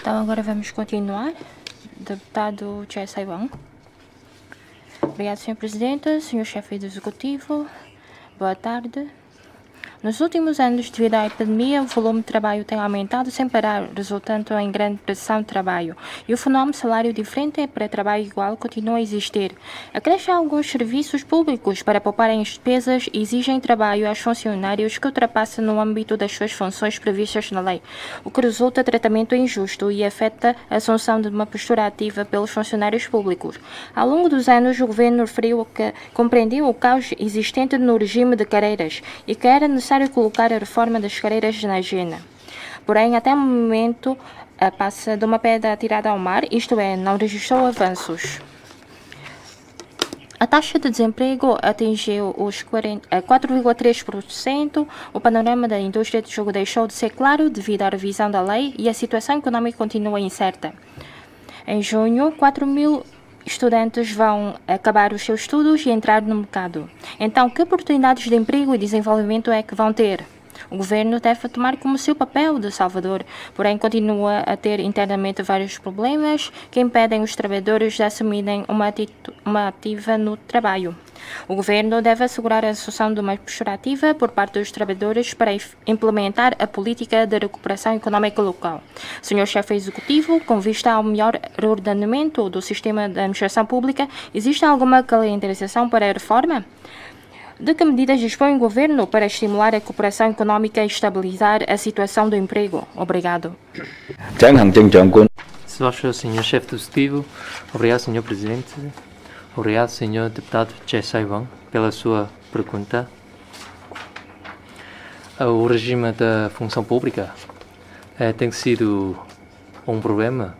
Então agora vamos continuar. Deputado Chai Sai-Wang. Obrigado, Sr. Presidente, Sr. Chefe do Executivo. Boa tarde. Nos últimos anos, devido à epidemia, o volume de trabalho tem aumentado sem parar, resultando em grande pressão de trabalho. E o fenómeno salário diferente para trabalho igual continua a existir. Acrescem alguns serviços públicos para pouparem as despesas e exigem trabalho aos funcionários que ultrapassam no âmbito das suas funções previstas na lei, o que resulta em tratamento injusto e afeta a assunção de uma postura ativa pelos funcionários públicos. Ao longo dos anos, o governo referiu que compreendeu o caos existente no regime de carreiras e que era necessário colocar a reforma das carreiras na agenda. Porém, até o momento, passa de uma pedra atirada ao mar, isto é, não registrou avanços. A taxa de desemprego atingiu os 4,3%. O panorama da indústria de jogo deixou de ser claro devido à revisão da lei e a situação econômica continua incerta. Em junho, 4.000 estudantes vão acabar os seus estudos e entrar no mercado. Então, que oportunidades de emprego e desenvolvimento é que vão ter? O governo deve tomar como seu papel de salvador, porém continua a ter internamente vários problemas que impedem os trabalhadores de assumirem uma ativa no trabalho. O governo deve assegurar a assunção de uma postura ativa por parte dos trabalhadores para implementar a política de recuperação econômica local. Senhor Chefe Executivo, com vista ao melhor reordenamento do sistema de administração pública, existe alguma calendarização para a reforma? De que medidas dispõe o governo para estimular a cooperação econômica e estabilizar a situação do emprego? Obrigado. Senhor Chefe do Executivo, obrigado, Senhor Presidente. Obrigado, Senhor Deputado Chai Sai-Wang, pela sua pergunta. O regime da função pública tem sido um problema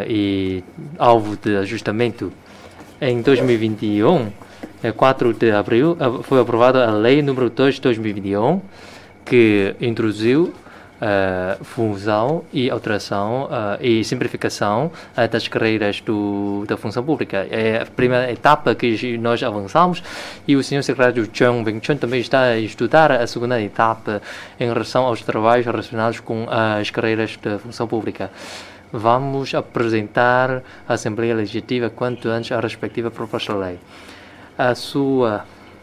e alvo de ajustamento. Em 2021, 4 de abril, foi aprovada a Lei número 2 de 2021, que introduziu fusão e alteração e simplificação das carreiras da função pública. É a primeira etapa que nós avançamos e o Sr. Secretário Cheung Wen-chun também está a estudar a segunda etapa em relação aos trabalhos relacionados com as carreiras da função pública. Vamos apresentar à Assembleia Legislativa quanto antes a respectiva proposta de lei.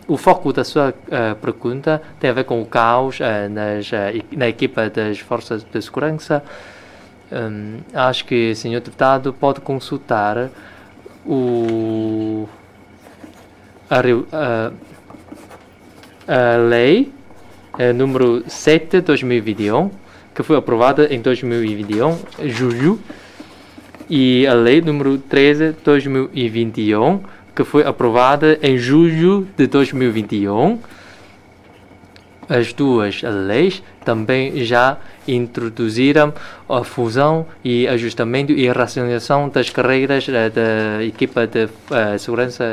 O foco da sua pergunta tem a ver com o caos na equipa das forças de segurança. Acho que o senhor deputado pode consultar a lei número 7 de 2021, que foi aprovada em 2021, julho, e a lei número 13 de 2021, que foi aprovada em julho de 2021. As duas leis também já introduziram a fusão e ajustamento e racionalização das carreiras da equipa de segurança,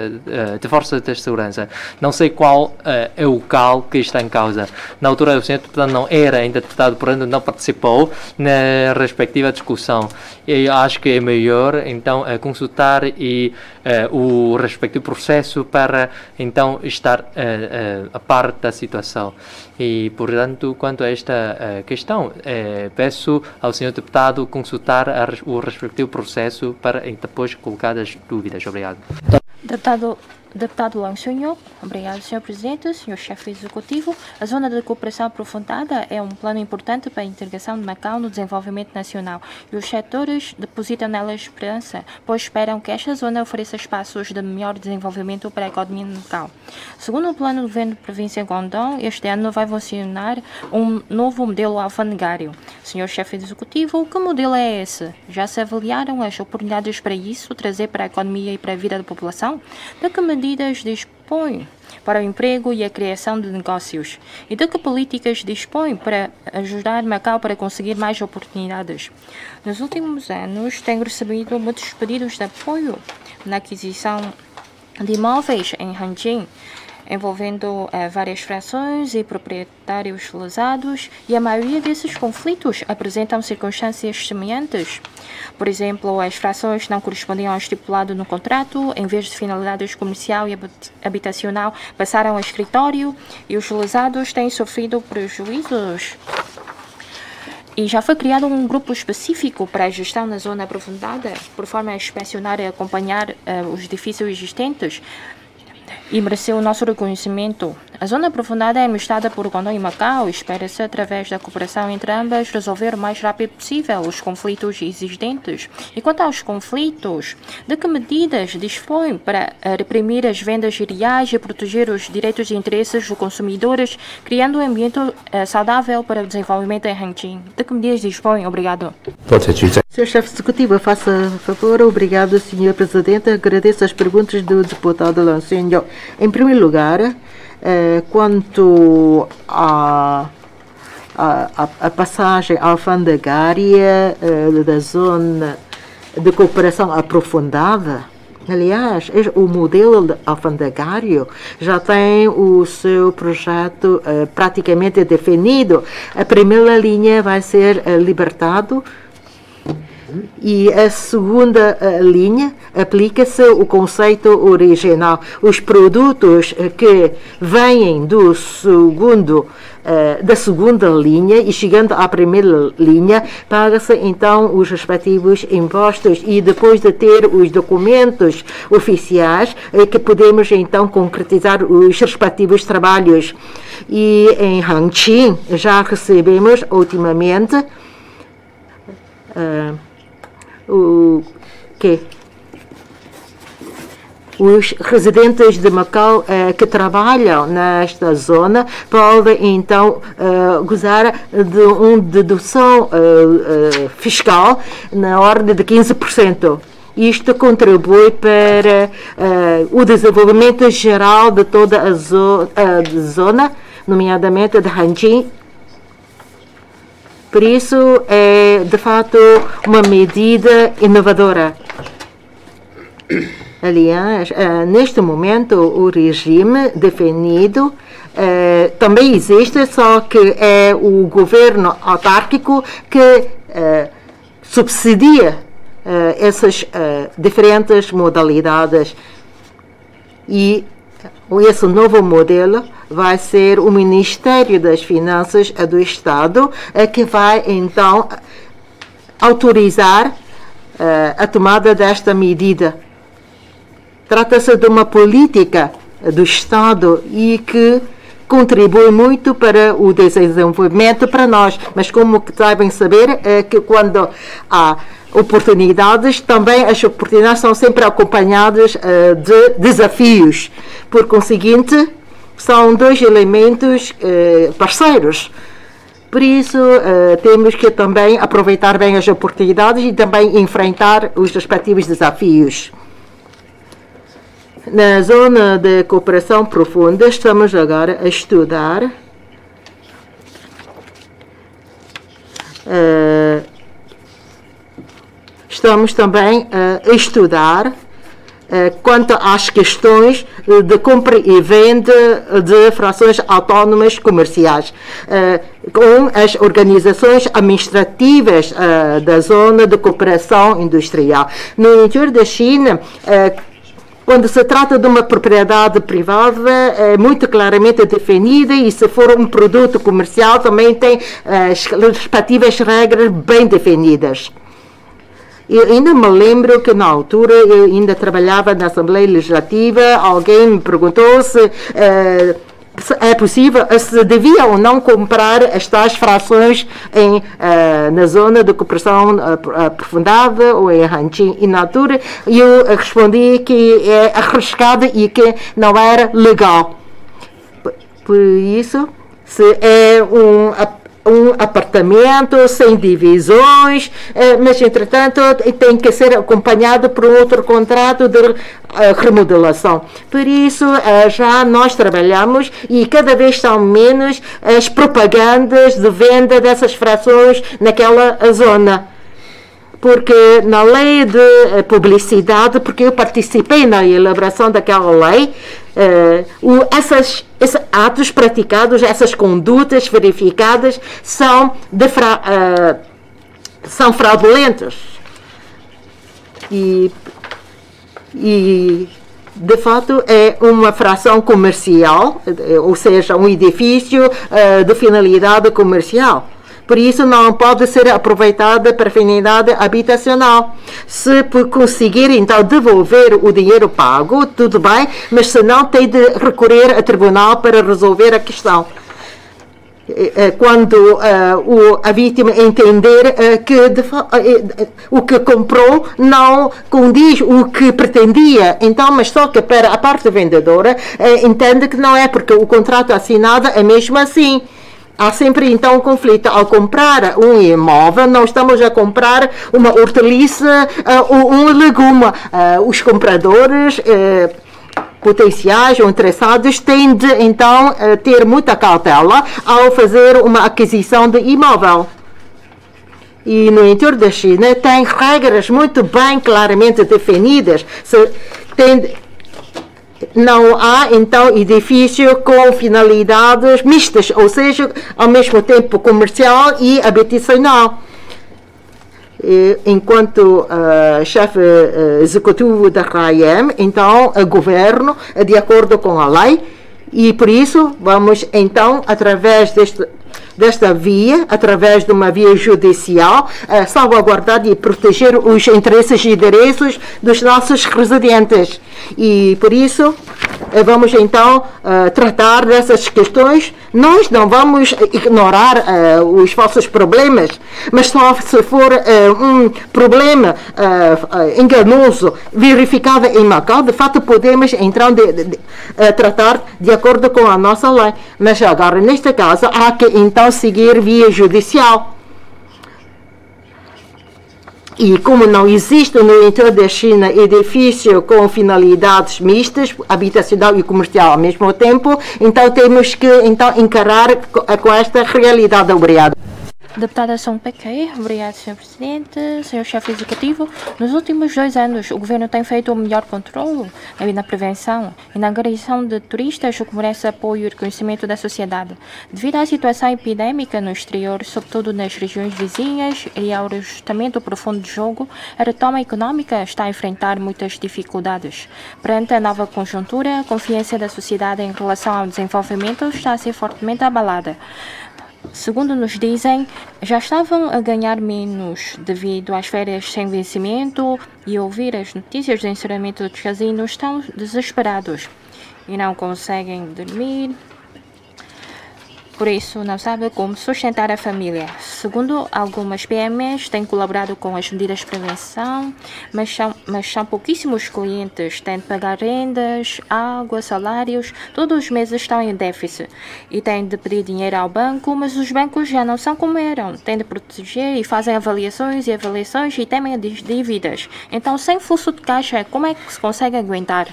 de forças de segurança. Não sei qual é o cal que está em causa. Na altura, o senhor deputado não era ainda deputado, portanto não participou na respectiva discussão. Eu acho que é melhor, então, consultar o respectivo processo para, então, estar a par da situação. E, portanto, quanto a esta questão, peço ao senhor deputado consultar o respectivo processo para depois colocar as dúvidas. Obrigado. Deputado Wang Chun-yok, obrigado, Sr. Presidente, Sr. Chefe Executivo. A Zona de Cooperação Aprofundada é um plano importante para a integração de Macau no desenvolvimento nacional e os setores depositam nela esperança, pois esperam que esta zona ofereça espaços de melhor desenvolvimento para a economia de Macau. Segundo o plano do governo da província de Guangdong, este ano vai funcionar um novo modelo alfandegário. Sr. Chefe Executivo, que modelo é esse? Já se avaliaram as oportunidades para isso, trazer para a economia e para a vida da população? De que medidas dispõe para o emprego e a criação de negócios? E de que políticas dispõe para ajudar Macau para conseguir mais oportunidades? Nos últimos anos, tenho recebido muitos pedidos de apoio na aquisição de imóveis em Hanjin, envolvendo várias frações e proprietários lesados, e a maioria desses conflitos apresentam circunstâncias semelhantes. Por exemplo, as frações não correspondiam ao estipulado no contrato, em vez de finalidades comercial e habitacional, passaram a escritório e os lesados têm sofrido prejuízos. E já foi criado um grupo específico para a gestão na zona aprofundada, por forma a inspecionar e acompanhar os edifícios existentes, e mereceu o nosso reconhecimento. A zona aprofundada é administrada por Guangdong e Macau e espera-se, através da cooperação entre ambas, resolver o mais rápido possível os conflitos existentes. E quanto aos conflitos, de que medidas dispõe para reprimir as vendas ilegais e proteger os direitos e interesses dos consumidores, criando um ambiente saudável para o desenvolvimento em Hangzhou? De que medidas dispõe? Obrigado. Senhor Chefe Executivo, faça favor. Obrigado, Senhor Presidente. Agradeço as perguntas do deputado Lancenho. Em primeiro lugar, quanto à passagem alfandegária da zona de cooperação aprofundada, aliás, o modelo alfandegário já tem o seu projeto praticamente definido. A primeira linha vai ser libertado e a segunda linha aplica-se o conceito original. Os produtos que vêm da segunda linha e chegando à primeira linha, paga-se então os respectivos impostos e depois de ter os documentos oficiais que podemos então concretizar os respectivos trabalhos. E em Hangzhou já recebemos ultimamente os residentes de Macau que trabalham nesta zona podem então gozar de uma dedução fiscal na ordem de 15%. Isto contribui para o desenvolvimento geral de toda a zona, nomeadamente de Hangzhou. Por isso, é de fato uma medida inovadora. Aliás, neste momento, o regime definido também existe, só que é o governo autárquico que subsidia essas diferentes modalidades. E esse novo modelo vai ser o Ministério das Finanças do Estado que vai então autorizar a tomada desta medida. Trata-se de uma política do Estado e que contribui muito para o desenvolvimento para nós. Mas como devem saber, que quando há oportunidades, também as oportunidades são sempre acompanhadas de desafios. Por conseguinte, são dois elementos parceiros. Por isso, temos que também aproveitar bem as oportunidades e também enfrentar os respectivos desafios. Na zona de cooperação profunda, estamos agora a estudar estamos também a estudar quanto às questões de compra e venda de frações autónomas comerciais, com as organizações administrativas da zona de cooperação industrial. No interior da China, quando se trata de uma propriedade privada, é muito claramente definida, e se for um produto comercial também tem as respectivas regras bem definidas. Eu ainda me lembro que na altura eu ainda trabalhava na Assembleia Legislativa, alguém me perguntou se é possível, se devia ou não comprar as tais frações na zona de cooperação aprofundada ou em Hangzhou. E na altura eu respondi que é arriscado e que não era legal. Por isso, se é um apartamento sem divisões, mas entretanto tem que ser acompanhado por outro contrato de remodelação. Por isso já nós trabalhamos e cada vez são menos as propagandas de venda dessas frações naquela zona. Porque na lei de publicidade, porque eu participei na elaboração daquela lei, esses atos praticados, essas condutas verificadas são fraudulentos. E de fato é uma fração comercial, ou seja, um edifício de finalidade comercial. Por isso não pode ser aproveitada para finalidade habitacional. Se conseguir então devolver o dinheiro pago, tudo bem, mas se não, tem de recorrer a tribunal para resolver a questão. Quando a vítima entender que o que comprou não condiz o que pretendia, então, mas só que para a parte vendedora entende que não é, porque o contrato assinado é mesmo assim. Há sempre então um conflito. Ao comprar um imóvel, não estamos a comprar uma hortaliça ou um legume. Os compradores potenciais ou interessados têm de, então, ter muita cautela ao fazer uma aquisição de imóvel. E no interior da China tem regras muito bem claramente definidas. Não há, então, edifício com finalidades mistas, ou seja, ao mesmo tempo comercial e habitacional. Enquanto chefe executivo da RAIEM, então, o governo, de acordo com a lei, e por isso vamos, então, através desta via, através de uma via judicial, salvaguardar e proteger os interesses e direitos dos nossos residentes. E por isso vamos então tratar dessas questões. Nós não vamos ignorar os falsos problemas, mas só se for um problema enganoso verificado em Macau, de fato podemos então tratar de acordo com a nossa lei. Mas agora, neste caso, há que então seguir via judicial. E como não existe no interior da China edifício com finalidades mistas, habitacional e comercial ao mesmo tempo, então temos que então encarar com esta realidade. Obrigado. Deputada Song Pei, obrigado, Sr. Presidente, Sr. Chefe Executivo. Nos últimos 2 anos, o Governo tem feito o melhor controle na prevenção e na agressão de turistas, o que merece apoio e reconhecimento da sociedade. Devido à situação epidêmica no exterior, sobretudo nas regiões vizinhas, e ao ajustamento profundo de jogo, a retoma econômica está a enfrentar muitas dificuldades. Perante a nova conjuntura, a confiança da sociedade em relação ao desenvolvimento está a ser fortemente abalada. Segundo nos dizem, já estavam a ganhar menos devido às férias sem vencimento e ouvir as notícias do encerramento dos casinos estão desesperados e não conseguem dormir. Por isso, não sabem como sustentar a família. Segundo algumas PMEs, têm colaborado com as medidas de prevenção, mas são pouquíssimos clientes. Têm de pagar rendas, água, salários. Todos os meses estão em déficit e têm de pedir dinheiro ao banco, mas os bancos já não são como eram. Têm de proteger e fazem avaliações e temem as dívidas. Então, sem fluxo de caixa, como é que se consegue aguentar?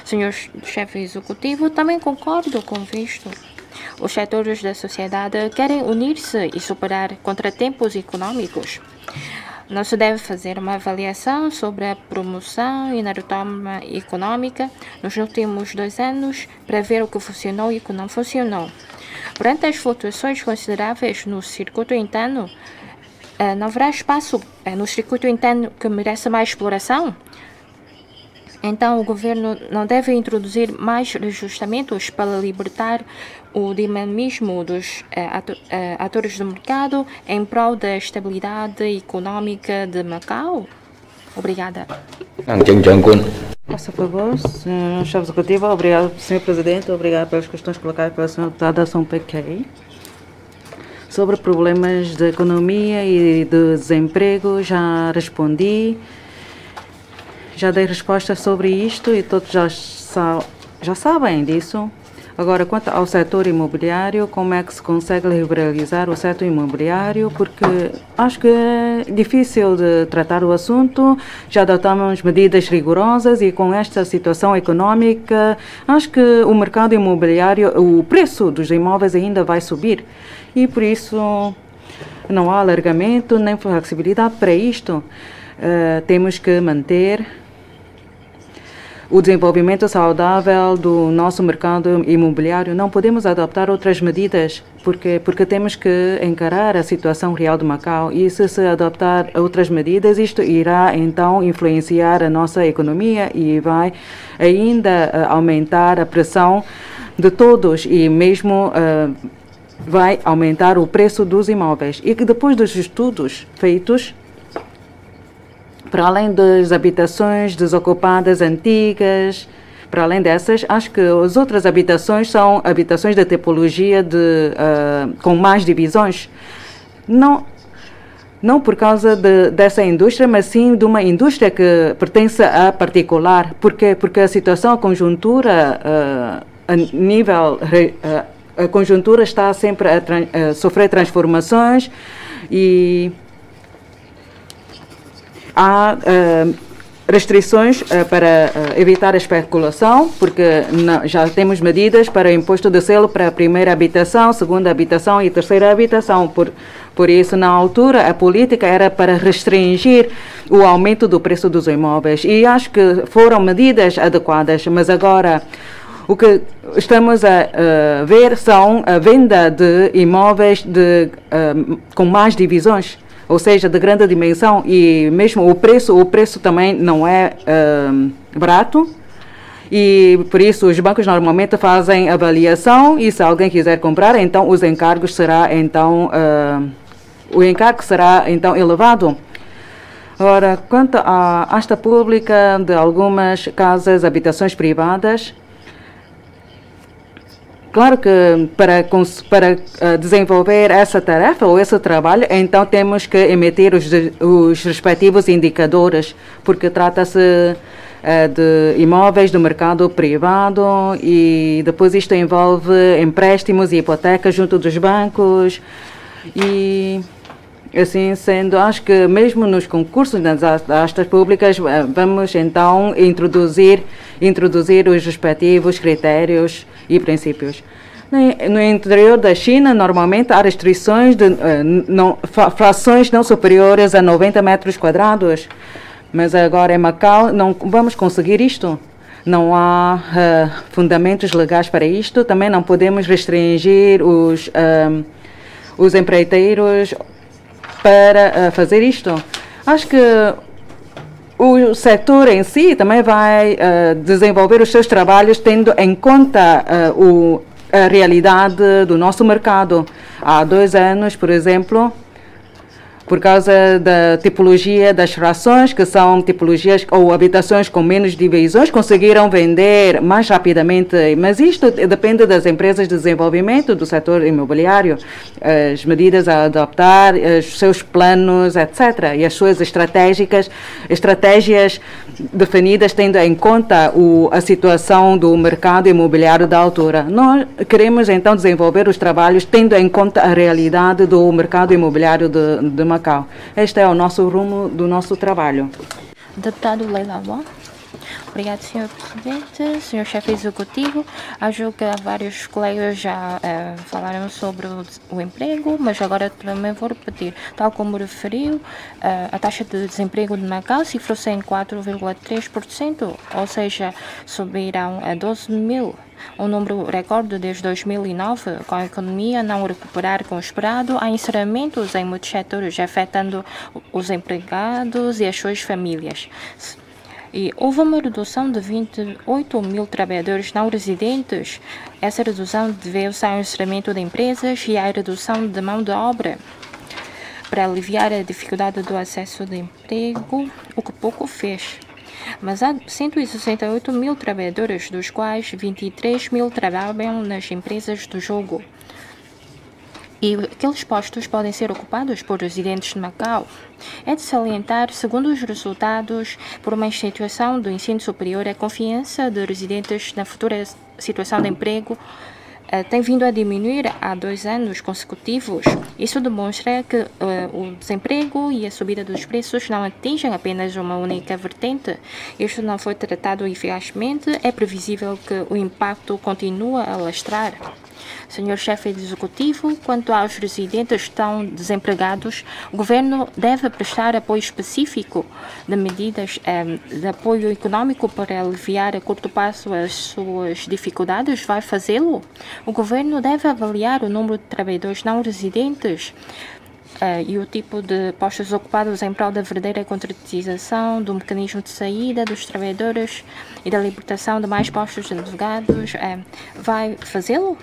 Senhor Chefe Executivo, também concordo com isto. Os setores da sociedade querem unir-se e superar contratempos econômicos. Não se deve fazer uma avaliação sobre a promoção e na retoma econômica nos últimos 2 anos para ver o que funcionou e o que não funcionou. Perante as flutuações consideráveis no circuito interno, não haverá espaço no circuito interno que merece mais exploração? Então, o governo não deve introduzir mais ajustamentos para libertar o dinamismo dos atores do mercado em prol da estabilidade econômica de Macau? Obrigada. Faça favor, Sr. Chefe Executivo. Obrigado, Sr. Presidente. Obrigado pelas questões colocadas pela Sra. Deputada Song Pei. Sobre problemas de economia e de desemprego, já respondi. Já dei resposta sobre isto e todos já sabem disso. Agora, quanto ao setor imobiliário, como é que se consegue liberalizar o setor imobiliário? Porque acho que é difícil de tratar o assunto. Já adotamos medidas rigorosas e com esta situação econômica, acho que o mercado imobiliário, o preço dos imóveis ainda vai subir. E por isso não há alargamento nem flexibilidade para isto. Temos que manter o desenvolvimento saudável do nosso mercado imobiliário. Não podemos adoptar outras medidas, porque temos que encarar a situação real de Macau. E se adoptar outras medidas, isto irá então influenciar a nossa economia e vai ainda aumentar a pressão de todos e mesmo vai aumentar o preço dos imóveis e que depois dos estudos feitos, para além das habitações desocupadas antigas, para além dessas, acho que as outras habitações são habitações de tipologia com mais divisões. Não por causa dessa indústria, mas sim de uma indústria que pertence a particular. Por quê? Porque a situação, a conjuntura, a conjuntura está sempre a sofrer transformações e há restrições para evitar a especulação, porque já temos medidas para o imposto de selo para a primeira habitação, segunda habitação e terceira habitação. Por isso, na altura, a política era para restringir o aumento do preço dos imóveis. E acho que foram medidas adequadas, mas agora o que estamos a ver são a venda de imóveis com mais divisões, ou seja, de grande dimensão, e mesmo o preço também não é barato, e por isso os bancos normalmente fazem avaliação e se alguém quiser comprar, então o encargo será então elevado. Ora, quanto à asta pública de algumas casas, habitações privadas, claro que para desenvolver essa tarefa ou esse trabalho, então temos que emitir os respectivos indicadores, porque trata-se de imóveis do mercado privado e depois isto envolve empréstimos e hipotecas junto dos bancos e assim sendo, acho que mesmo nos concursos das astas públicas vamos então introduzir os respectivos critérios e princípios. No interior da China, normalmente há restrições de frações não superiores a 90 metros quadrados, mas agora em Macau não vamos conseguir isto. Não há fundamentos legais para isto. Também não podemos restringir os empreiteiros para fazer isto. Acho que o setor em si também vai desenvolver os seus trabalhos tendo em conta a realidade do nosso mercado. Há 2 anos, por exemplo, por causa da tipologia das frações, que são tipologias ou habitações com menos divisões, conseguiram vender mais rapidamente. Mas isto depende das empresas de desenvolvimento do setor imobiliário, as medidas a adoptar, os seus planos, etc. E as suas estratégias definidas tendo em conta a situação do mercado imobiliário da altura. Nós queremos então desenvolver os trabalhos tendo em conta a realidade do mercado imobiliário de Macau. Este é o nosso rumo do nosso trabalho. Deputado Leila Wang. Obrigado, Sr. Presidente, Sr. Chefe Executivo. Acho que vários colegas já falaram sobre o emprego, mas agora também vou repetir. Tal como referiu, a taxa de desemprego de Macau cifrou-se em 4,3%, ou seja, subiram a 12 mil. Um número recorde desde 2009, com a economia não recuperar como esperado, há encerramentos em muitos setores, afetando os empregados e as suas famílias. E houve uma redução de 28 mil trabalhadores não residentes. Essa redução deveu-se ao encerramento de empresas e à redução de mão de obra. Para aliviar a dificuldade do acesso de emprego, o que pouco fez. Mas há 168 mil trabalhadores, dos quais 23 mil trabalham nas empresas do jogo. E aqueles postos podem ser ocupados por residentes de Macau. É de salientar, segundo os resultados, por uma instituição do ensino superior, a confiança de residentes na futura situação de emprego tem vindo a diminuir há 2 anos consecutivos. Isso demonstra que o desemprego e a subida dos preços não atingem apenas uma única vertente. Isto não foi tratado eficazmente. É previsível que o impacto continue a alastrar. Senhor Chefe Executivo, quanto aos residentes que estão desempregados, o Governo deve prestar apoio específico de medidas de apoio econômico para aliviar a curto prazo as suas dificuldades. Vai fazê-lo? O Governo deve avaliar o número de trabalhadores não residentes e o tipo de postos ocupados em prol da verdadeira concretização do mecanismo de saída dos trabalhadores e da libertação de mais postos de advogados. Vai fazê-lo?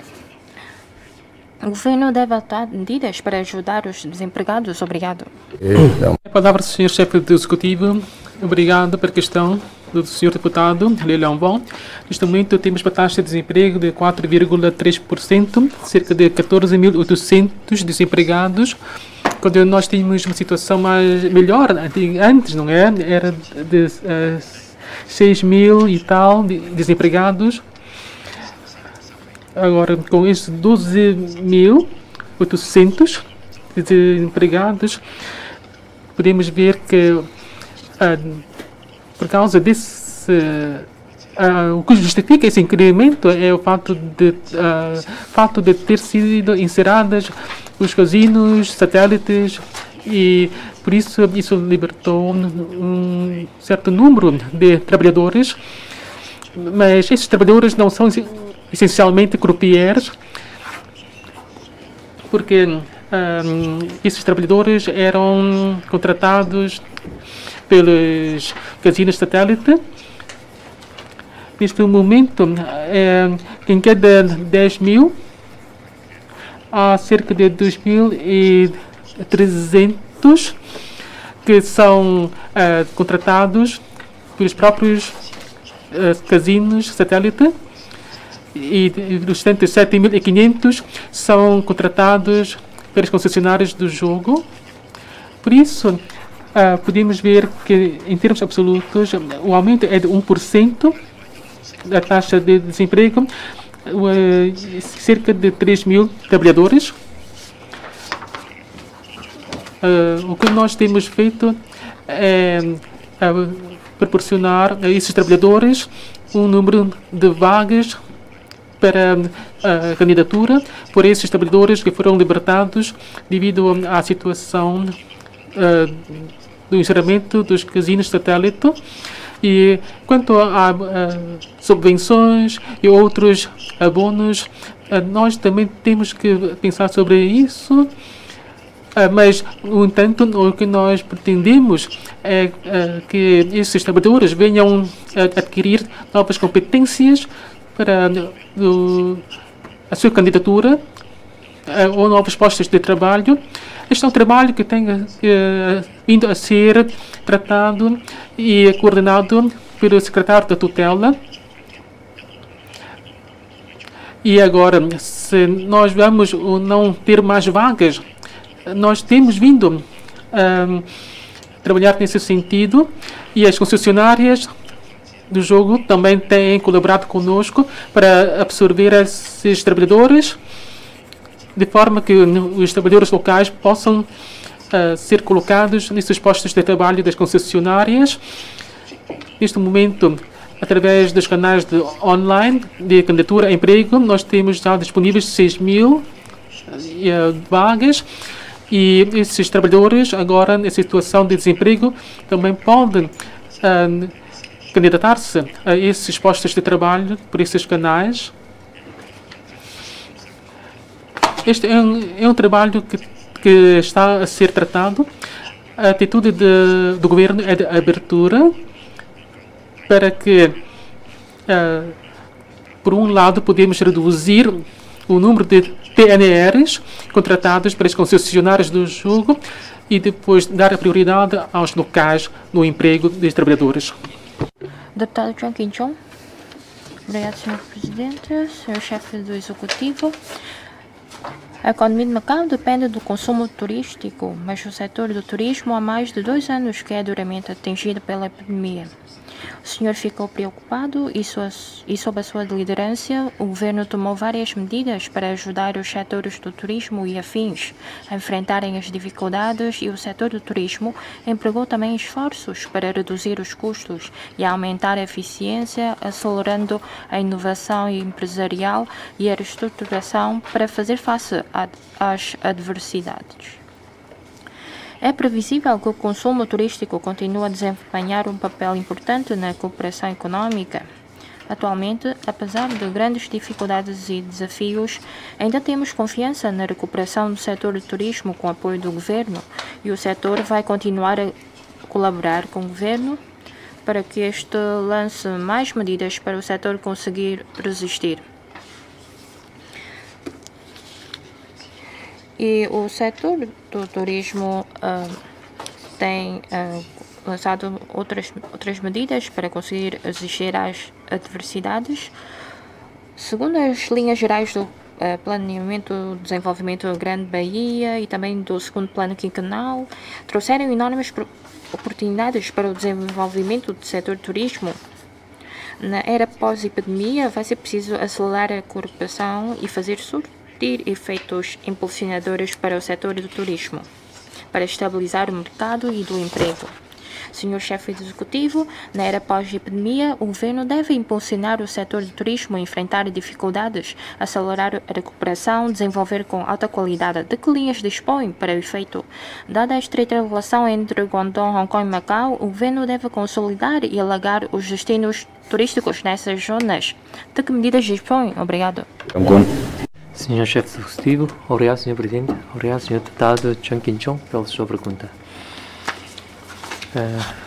O governo deve adotar medidas para ajudar os desempregados. Obrigado. A palavra do Sr. Chefe do Executivo. Obrigado pela questão do Sr. Deputado Leilão Bom. Neste momento temos uma taxa de desemprego de 4,3%, cerca de 14.800 desempregados, quando nós tínhamos uma situação melhor antes, não é? Era de 6.000 e tal desempregados. Agora, com esses 12.800 desempregados, podemos ver que, por causa desse, o que justifica esse incremento é o fato de ter sido inseradas os casinos, satélites, e por isso libertou um certo número de trabalhadores, mas esses trabalhadores não são essencialmente croupiers, porque esses trabalhadores eram contratados pelos casinos satélite. Neste momento, em cada 10.000, há cerca de 2.300 que são contratados pelos próprios casinos satélite, e os 7.500 são contratados pelos concessionários do jogo. Por isso, podemos ver que, em termos absolutos, o aumento é de 1% da taxa de desemprego, cerca de 3.000 trabalhadores. O que nós temos feito é proporcionar a esses trabalhadores um número de vagas para a candidatura por esses trabalhadores que foram libertados devido à situação do encerramento dos casinos satélite. E quanto a subvenções e outros abonos, nós também temos que pensar sobre isso. Mas, no entanto, o que nós pretendemos é que esses trabalhadores venham a adquirir novas competências para a sua candidatura ou novos postos de trabalho. Este é um trabalho que tem vindo a ser tratado e coordenado pelo secretário da tutela. E agora, se nós vamos ou não ter mais vagas, nós temos vindo a trabalhar nesse sentido, e as concessionárias do jogo também têm colaborado conosco para absorver esses trabalhadores, de forma que os trabalhadores locais possam ser colocados nesses postos de trabalho das concessionárias. Neste momento, através dos canais online de candidatura a emprego, nós temos já disponíveis 6.000 vagas, e esses trabalhadores, agora, na situação de desemprego, também podem candidatar-se a esses postos de trabalho por esses canais. Este é um trabalho que está a ser tratado. A atitude do governo é de abertura para que, por um lado, podemos reduzir o número de PNRs contratados pelas concessionárias do jogo e depois dar a prioridade aos locais no emprego dos trabalhadores. Deputado Chong Kin-chong. Obrigado, Sr. Presidente, Sr. Chefe do Executivo. A economia de Macau depende do consumo turístico, mas o setor do turismo há mais de 2 anos que é duramente atingido pela epidemia. O senhor ficou preocupado e, sob a sua liderança, o governo tomou várias medidas para ajudar os setores do turismo e afins a enfrentarem as dificuldades, e o setor do turismo empregou também esforços para reduzir os custos e aumentar a eficiência, acelerando a inovação empresarial e a reestruturação para fazer face às adversidades. É previsível que o consumo turístico continue a desempenhar um papel importante na cooperação econômica. Atualmente, apesar de grandes dificuldades e desafios, ainda temos confiança na recuperação do setor do turismo com o apoio do governo, e o setor vai continuar a colaborar com o governo para que este lance mais medidas para o setor conseguir resistir. E o setor do turismo tem lançado outras medidas para conseguir resistir às adversidades. Segundo as linhas gerais do Planeamento de Desenvolvimento Grande Bahia e também do segundo Plano Quinquenal, trouxeram enormes oportunidades para o desenvolvimento do setor do turismo. Na era pós-epidemia, vai ser preciso acelerar a cooperação e fazer surtir efeitos impulsionadores para o setor do turismo, para estabilizar o mercado e do emprego. Senhor Chefe Executivo, na era pós-epidemia, o governo deve impulsionar o setor do turismo a enfrentar dificuldades, acelerar a recuperação, desenvolver com alta qualidade. De que linhas dispõe para o efeito? Dada a estreita relação entre Guangdong, Hong Kong e Macau, o governo deve consolidar e alargar os destinos turísticos nessas zonas. De que medidas dispõe? Obrigado. Senhor Chefe Executivo, obrigado, Senhor Presidente. Obrigado, Senhor Deputado Chen Quinchon, pela sua pergunta.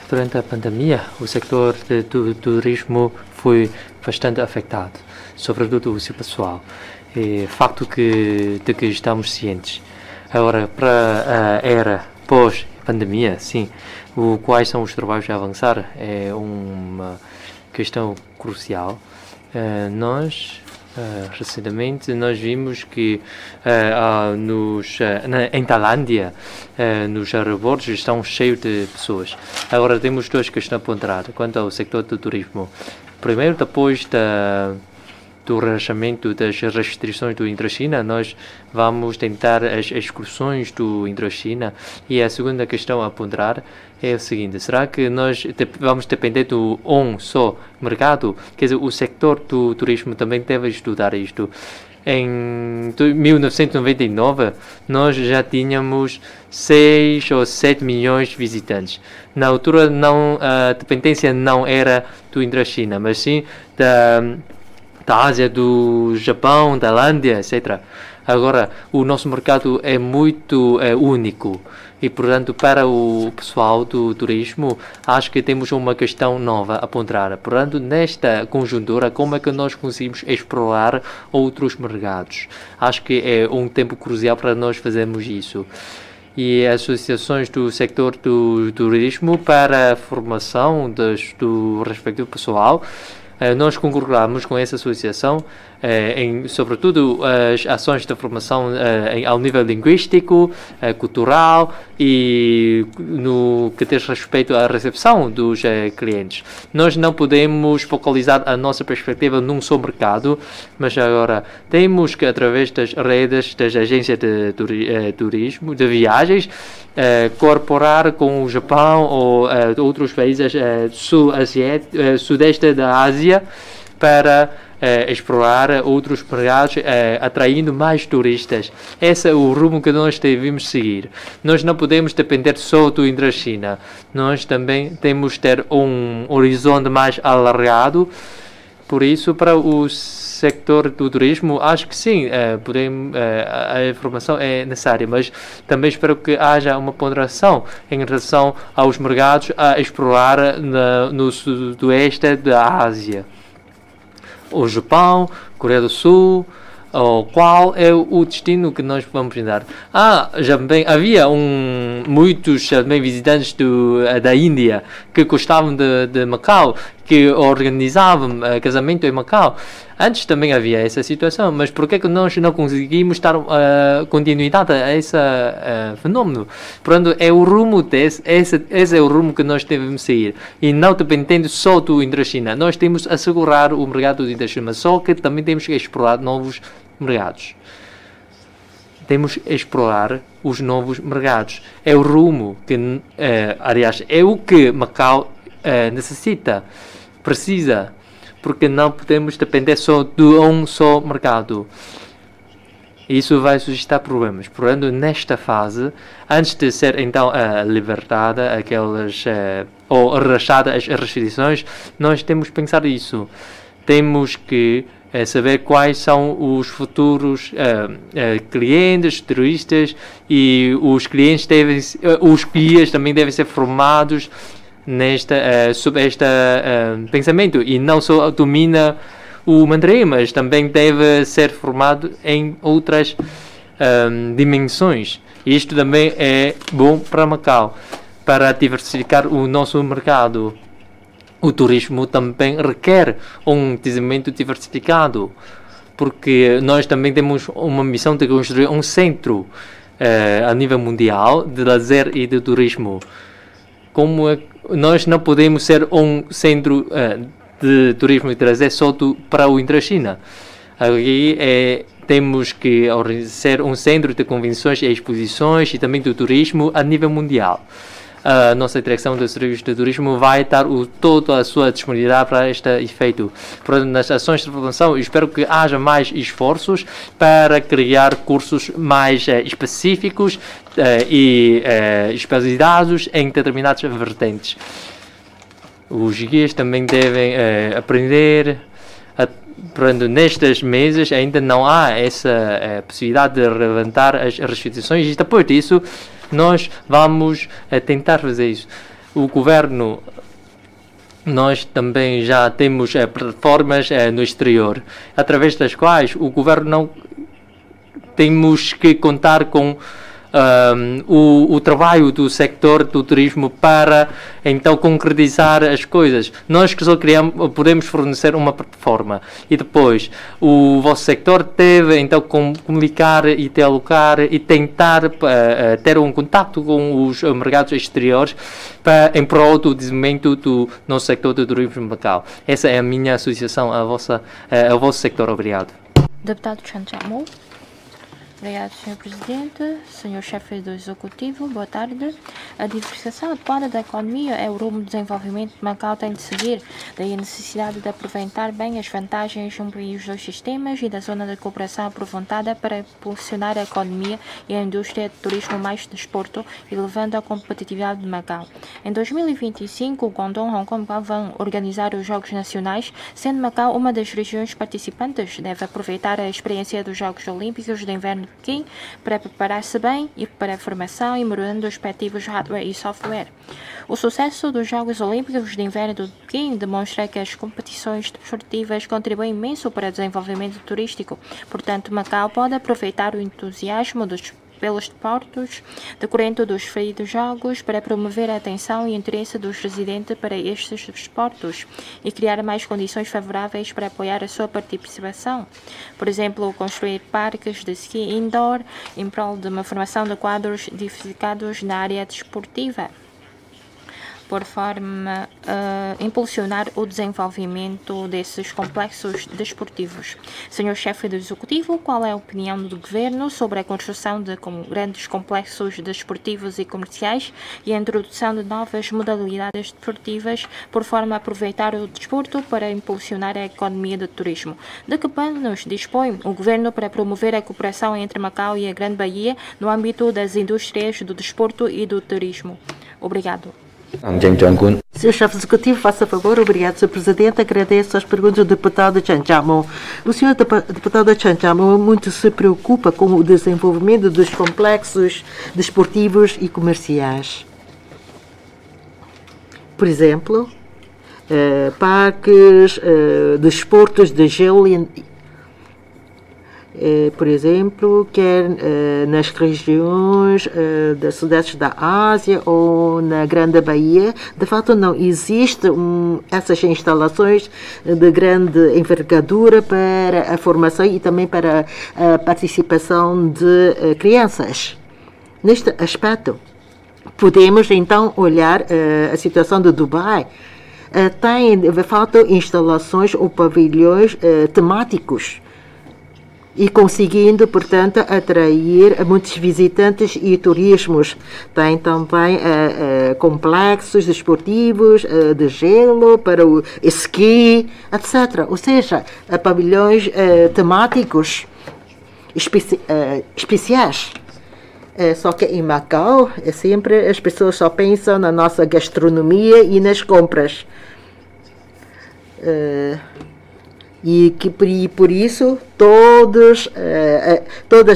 Durante a pandemia, o setor do turismo foi bastante afetado, sobretudo o seu pessoal. É facto de que estamos cientes. Agora, para a era pós-pandemia, sim, quais são os trabalhos a avançar é uma questão crucial. Recentemente nós vimos que em Tailândia nos aeroportos estão cheios de pessoas. Agora temos duas questões a ponderar quanto ao setor do turismo. Primeiro, depois do relaxamento das restrições do Indochina, nós vamos tentar as excursões do Indochina. E a segunda questão a ponderar é o seguinte: será que nós vamos depender do só mercado? Quer dizer, o setor do turismo também deve estudar isto. Em 1999, nós já tínhamos 6 ou 7 milhões de visitantes. Na altura, a dependência não era do Indochina, mas sim da Ásia, do Japão, da Tailândia, etc. Agora, o nosso mercado é muito único e, portanto, para o pessoal do turismo, acho que temos uma questão nova a ponderar. Portanto, nesta conjuntura, como é que nós conseguimos explorar outros mercados? Acho que é um tempo crucial para nós fazermos isso. E as associações do sector do turismo para a formação do respectivo pessoal, nós concordamos com essa associação, sobretudo as ações de formação ao nível linguístico, cultural e no que diz respeito à recepção dos clientes. Nós não podemos focalizar a nossa perspectiva num só mercado, mas agora temos que, através das redes das agências de turismo, de viagens, cooperar com o Japão ou outros países sudeste da Ásia para explorar outros mercados, atraindo mais turistas. Esse é o rumo que nós devemos seguir. Nós não podemos depender só do Indochina. Nós também temos que ter um horizonte mais alargado. Por isso, para o sector do turismo, acho que sim, a informação é necessária, mas também espero que haja uma ponderação em relação aos mercados a explorar no sudoeste da Ásia. O Japão, Coreia do Sul, qual é o destino que nós vamos dar? Já bem, havia muitos visitantes da Índia que gostavam de Macau, que organizavam casamento em Macau. Antes também havia essa situação, mas por que nós não conseguimos dar continuidade a esse fenômeno? Portanto, é o rumo esse é o rumo que nós devemos seguir. E não dependendo só do Indochina. Nós temos que assegurar o mercado do Indochina, só que também temos que explorar novos mercados. Temos que explorar os novos mercados. É o rumo que, aliás, é o que Macau precisa, porque não podemos depender só de um só mercado. Isso vai suscitar problemas. Portanto, nesta fase, antes de ser então libertada ou relaxada as restrições, nós temos que pensar isso. Temos que saber quais são os futuros clientes, turistas, e os guias também devem ser formados sob este pensamento, e não só domina o mandarim, mas também deve ser formado em outras dimensões. E isto também é bom para Macau, para diversificar o nosso mercado. O turismo também requer um desenvolvimento diversificado, porque nós também temos uma missão de construir um centro a nível mundial de lazer e de turismo. Como nós não podemos ser um centro de turismo e de lazer só para o Indochina. Aqui temos que ser um centro de convenções e exposições e também do turismo a nível mundial. A nossa direção dos serviços de turismo vai dar toda a sua disponibilidade para este efeito. Portanto, nas ações de formação, eu espero que haja mais esforços para criar cursos mais específicos e especializados em determinadas vertentes. Os guias também devem aprender. Portanto, nestes meses ainda não há essa possibilidade de levantar as restrições e depois disso nós vamos tentar fazer isso. O governo, nós também já temos plataformas no exterior, através das quais o governo não temos que contar com o trabalho do sector do turismo para então concretizar as coisas. Nós que só podemos fornecer uma plataforma e depois o vosso sector deve então comunicar e dialogar e tentar ter um contato com os mercados exteriores em prol do desenvolvimento do nosso sector do turismo local. Essa é a minha associação ao vosso sector. Obrigado. Deputado Chan Chamu. Obrigado, Sr. Presidente, Sr. Chefe do Executivo, boa tarde. A diversificação adequada da economia é o rumo de desenvolvimento que Macau tem de seguir, daí a necessidade de aproveitar bem as vantagens de um país dos dois sistemas e da zona de cooperação aprofundada para impulsionar a economia e a indústria de turismo mais desporto, elevando a competitividade de Macau. Em 2025, o Guangdong, Hong Kong e Macau vão organizar os Jogos Nacionais, sendo Macau uma das regiões participantes. Deve aproveitar a experiência dos Jogos Olímpicos de Inverno de Pequim para preparar-se bem e para a formação e melhorando os respectivos hardware e software. O sucesso dos Jogos Olímpicos de Inverno de Pequim demonstra que as competições desportivas contribuem imenso para o desenvolvimento turístico. Portanto, Macau pode aproveitar o entusiasmo pelos desportos decorrente dos referidos jogos para promover a atenção e interesse dos residentes para estes desportos e criar mais condições favoráveis para apoiar a sua participação. Por exemplo, construir parques de ski indoor em prol de uma formação de quadros diversificados na área desportiva, por forma a impulsionar o desenvolvimento desses complexos desportivos. Senhor Chefe do Executivo, qual é a opinião do Governo sobre a construção de grandes complexos desportivos e comerciais e a introdução de novas modalidades desportivas por forma a aproveitar o desporto para impulsionar a economia do turismo? De que planos dispõe o Governo para promover a cooperação entre Macau e a Grande Bahia no âmbito das indústrias do desporto e do turismo? Obrigado. Sr. Chefe Executivo, faça favor. Obrigado, Sr. Presidente. Agradeço as perguntas do deputado Chan Chamu. O Sr. deputado Chan Chamu muito se preocupa com o desenvolvimento dos complexos desportivos e comerciais. Por exemplo, parques de desportos de gelo, por exemplo, quer nas regiões das sudeste da Ásia ou na Grande Bahia, de fato não existe essas instalações de grande envergadura para a formação e também para a participação de crianças. Neste aspecto, podemos então olhar a situação de Dubai. Tem, de fato, instalações ou pavilhões temáticos e conseguindo, portanto, atrair muitos visitantes e turismos. Tem também complexos desportivos de gelo para o esqui, etc. Ou seja, pavilhões temáticos especiais. Só que em Macau, sempre as pessoas só pensam na nossa gastronomia e nas compras. E por isso todas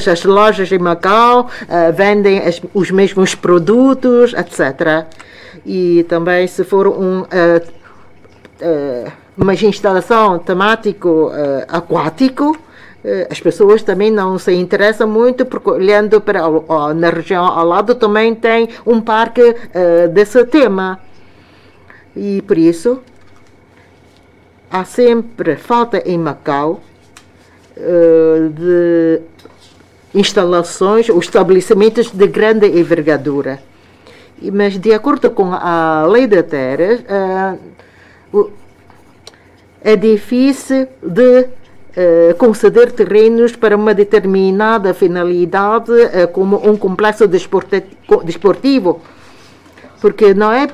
as lojas em Macau vendem os mesmos produtos, etc. E também se for uma instalação temático aquático, as pessoas também não se interessam muito, porque olhando para na região ao lado também tem um parque desse tema. E por isso há sempre falta em Macau de instalações ou estabelecimentos de grande envergadura. Mas de acordo com a lei da terra, é difícil de conceder terrenos para uma determinada finalidade, como um complexo desportivo, porque não é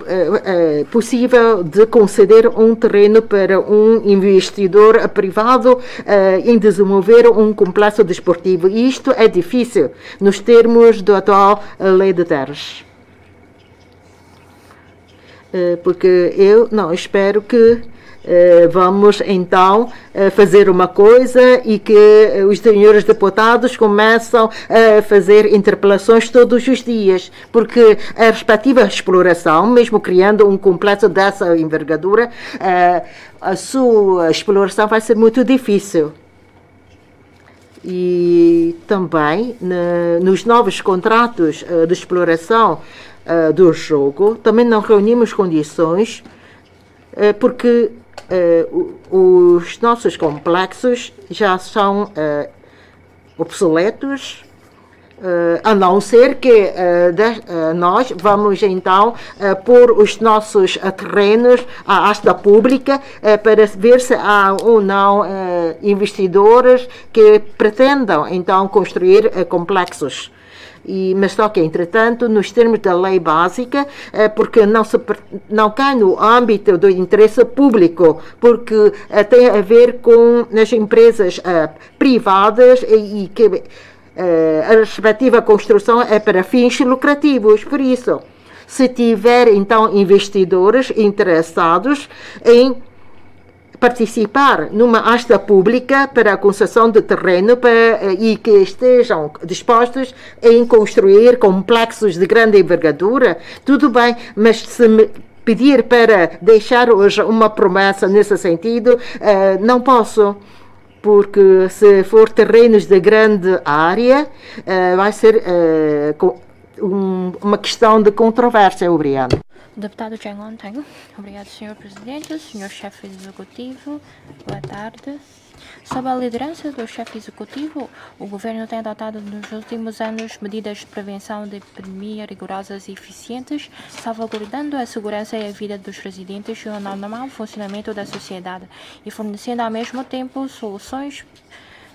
possível de conceder um terreno para um investidor privado em desenvolver um complexo desportivo. E isto é difícil nos termos da atual lei de terras. Porque eu não espero que vamos então fazer uma coisa e que os senhores deputados começam a fazer interpelações todos os dias, porque a respectiva exploração, mesmo criando um complexo dessa envergadura, a sua exploração vai ser muito difícil. E também nos novos contratos de exploração do jogo também não reunimos condições, porque os nossos complexos já são obsoletos, a não ser que nós vamos então pôr os nossos terrenos à asta pública para ver se há ou não investidores que pretendam então construir complexos. Mas só que, entretanto, nos termos da lei básica, porque não cai no âmbito do interesse público, porque tem a ver com as empresas privadas e que a respectiva construção é para fins lucrativos. Por isso, se tiver, então, investidores interessados em participar numa asta pública para a concessão de terreno e que estejam dispostos em construir complexos de grande envergadura, tudo bem, mas se me pedir para deixar hoje uma promessa nesse sentido, não posso, porque se for terrenos de grande área, vai ser uma questão de controvérsia. Obrigado. Deputado Chang On-Teng. Obrigado, Sr. Presidente, Sr. Chefe Executivo. Boa tarde. Sob a liderança do chefe executivo, o governo tem adotado nos últimos anos medidas de prevenção de epidemia rigorosas e eficientes, salvaguardando a segurança e a vida dos residentes e o normal funcionamento da sociedade, e fornecendo ao mesmo tempo soluções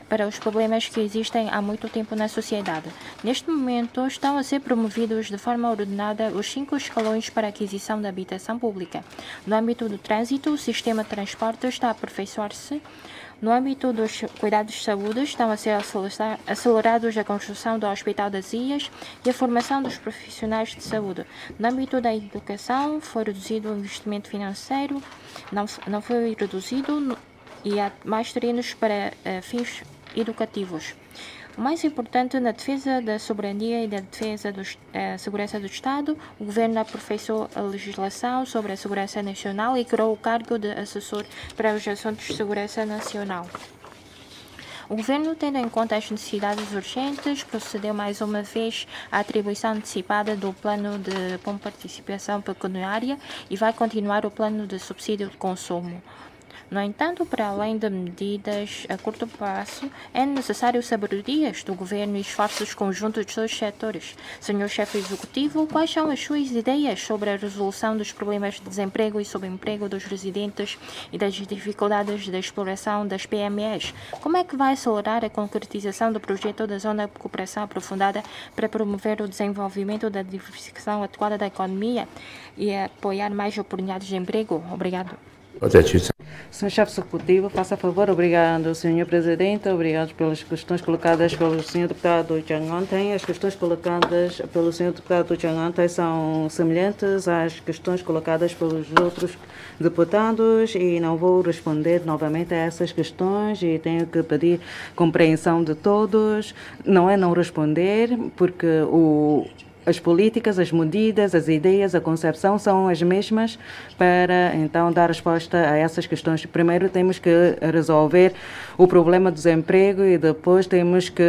para os problemas que existem há muito tempo na sociedade. Neste momento, estão a ser promovidos de forma ordenada os 5 escalões para a aquisição de habitação pública. No âmbito do trânsito, o sistema de transporte está a aperfeiçoar-se. No âmbito dos cuidados de saúde, estão a ser acelerados a construção do Hospital das Ilhas e a formação dos profissionais de saúde. No âmbito da educação, foi reduzido o investimento financeiro, não foi reduzido, e há mais terrenos para fins educativos. O mais importante, na defesa da soberania e da defesa da segurança do Estado, o governo aperfeiçoou a legislação sobre a segurança nacional e criou o cargo de assessor para os assuntos de segurança nacional. O governo, tendo em conta as necessidades urgentes, procedeu mais uma vez à atribuição antecipada do plano de participação pecuniária e vai continuar o plano de subsídio de consumo. No entanto, para além de medidas a curto prazo, é necessário sabedorias do governo e esforços conjuntos dos seus setores. Senhor Chefe Executivo, quais são as suas ideias sobre a resolução dos problemas de desemprego e subemprego dos residentes e das dificuldades da exploração das PMEs? Como é que vai acelerar a concretização do projeto da Zona de Cooperação Aprofundada para promover o desenvolvimento da diversificação adequada da economia e apoiar mais oportunidades de emprego? Obrigado. Senhor Chefe Executivo, faça favor. Obrigado, Senhor Presidente. Obrigado pelas questões colocadas pelo Senhor Deputado Chang On-Teng. As questões colocadas pelo Senhor Deputado Chang On-Teng são semelhantes às questões colocadas pelos outros deputados e não vou responder novamente a essas questões e tenho que pedir compreensão de todos. Não é não responder, porque as políticas, as medidas, as ideias, a concepção são as mesmas para, então, dar resposta a essas questões. Primeiro temos que resolver o problema do desemprego e depois temos que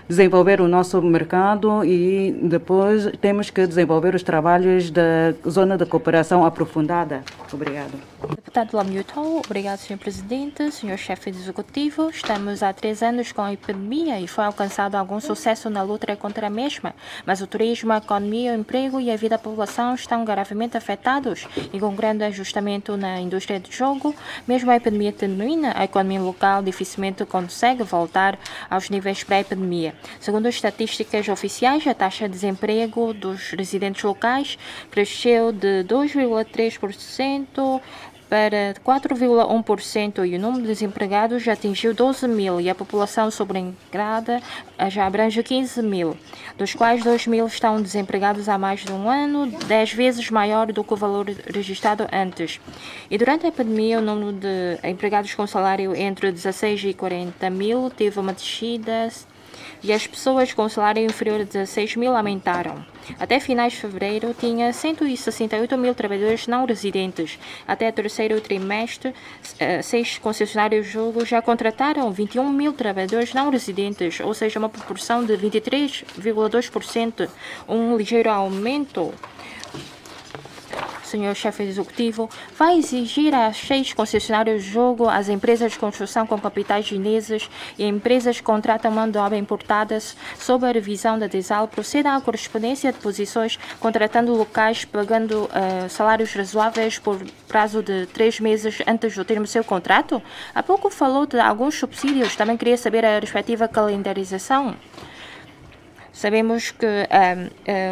desenvolver o nosso mercado e depois temos que desenvolver os trabalhos da zona de cooperação aprofundada. Obrigado. Deputado Lamiotou, obrigado, Sr. Presidente, Sr. Chefe do Executivo. Estamos há 3 anos com a epidemia e foi alcançado algum sucesso na luta contra a mesma, mas o turismo, a economia, o emprego e a vida da população estão gravemente afetados e com grande ajustamento na indústria do jogo. Mesmo a epidemia termina, a economia local dificilmente consegue voltar aos níveis pré-epidemia. Segundo as estatísticas oficiais, a taxa de desemprego dos residentes locais cresceu de 2,3% para 4,1% e o número de desempregados já atingiu 12 mil e a população sobreempregada já abrange 15 mil, dos quais 2 mil estão desempregados há mais de um ano, 10 vezes maior do que o valor registrado antes. E durante a epidemia, o número de empregados com salário entre 16 e 40 mil teve uma descida e as pessoas com salário inferior a 16 mil aumentaram. Até finais de fevereiro, tinha 168 mil trabalhadores não residentes. Até o terceiro trimestre, 6 concessionários de jogo já contrataram 21 mil trabalhadores não residentes, ou seja, uma proporção de 23,2%, um ligeiro aumento. Senhor Chefe Executivo, vai exigir às 6 concessionários de jogo, às empresas de construção com capitais chineses e empresas que contratam mão de obra importadas sob a revisão da DESAL procedam à correspondência de posições, contratando locais, pagando salários razoáveis por prazo de 3 meses antes do termo do seu contrato? Há pouco falou de alguns subsídios, também queria saber a respectiva calendarização. Sabemos que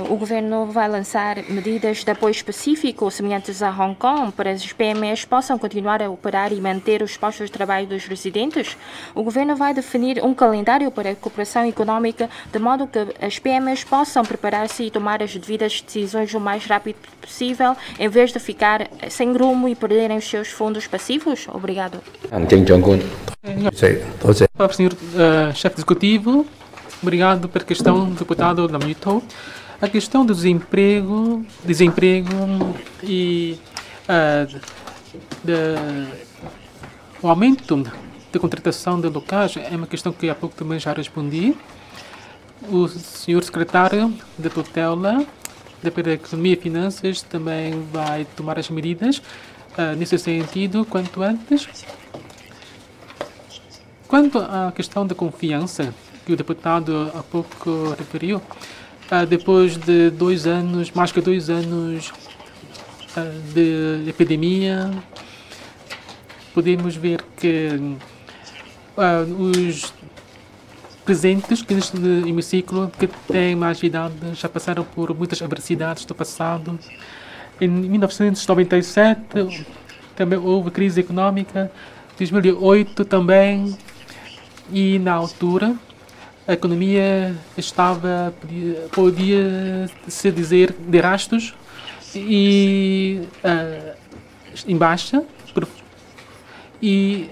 o governo vai lançar medidas de apoio específico semelhantes a Hong Kong para as PMEs possam continuar a operar e manter os postos de trabalho dos residentes. O governo vai definir um calendário para a cooperação económica de modo que as PMEs possam preparar-se e tomar as devidas decisões o mais rápido possível, em vez de ficar sem rumo e perderem os seus fundos passivos. Obrigado. Para o Sr. Chefe Executivo, obrigado pela questão, deputado Lamiotou. A questão do desemprego e o aumento da contratação de locais é uma questão que há pouco também já respondi. O senhor secretário da tutela da Economia e Finanças também vai tomar as medidas nesse sentido quanto antes. Quanto à questão da confiança que o deputado há pouco referiu, depois de 2 anos, mais que 2 anos de epidemia, podemos ver que os presentes que neste hemiciclo, que têm mais idade, já passaram por muitas adversidades do passado. Em 1997 também houve crise econômica, 2008 também, e na altura a economia estava, podia-se dizer, de rastros e em baixa. E,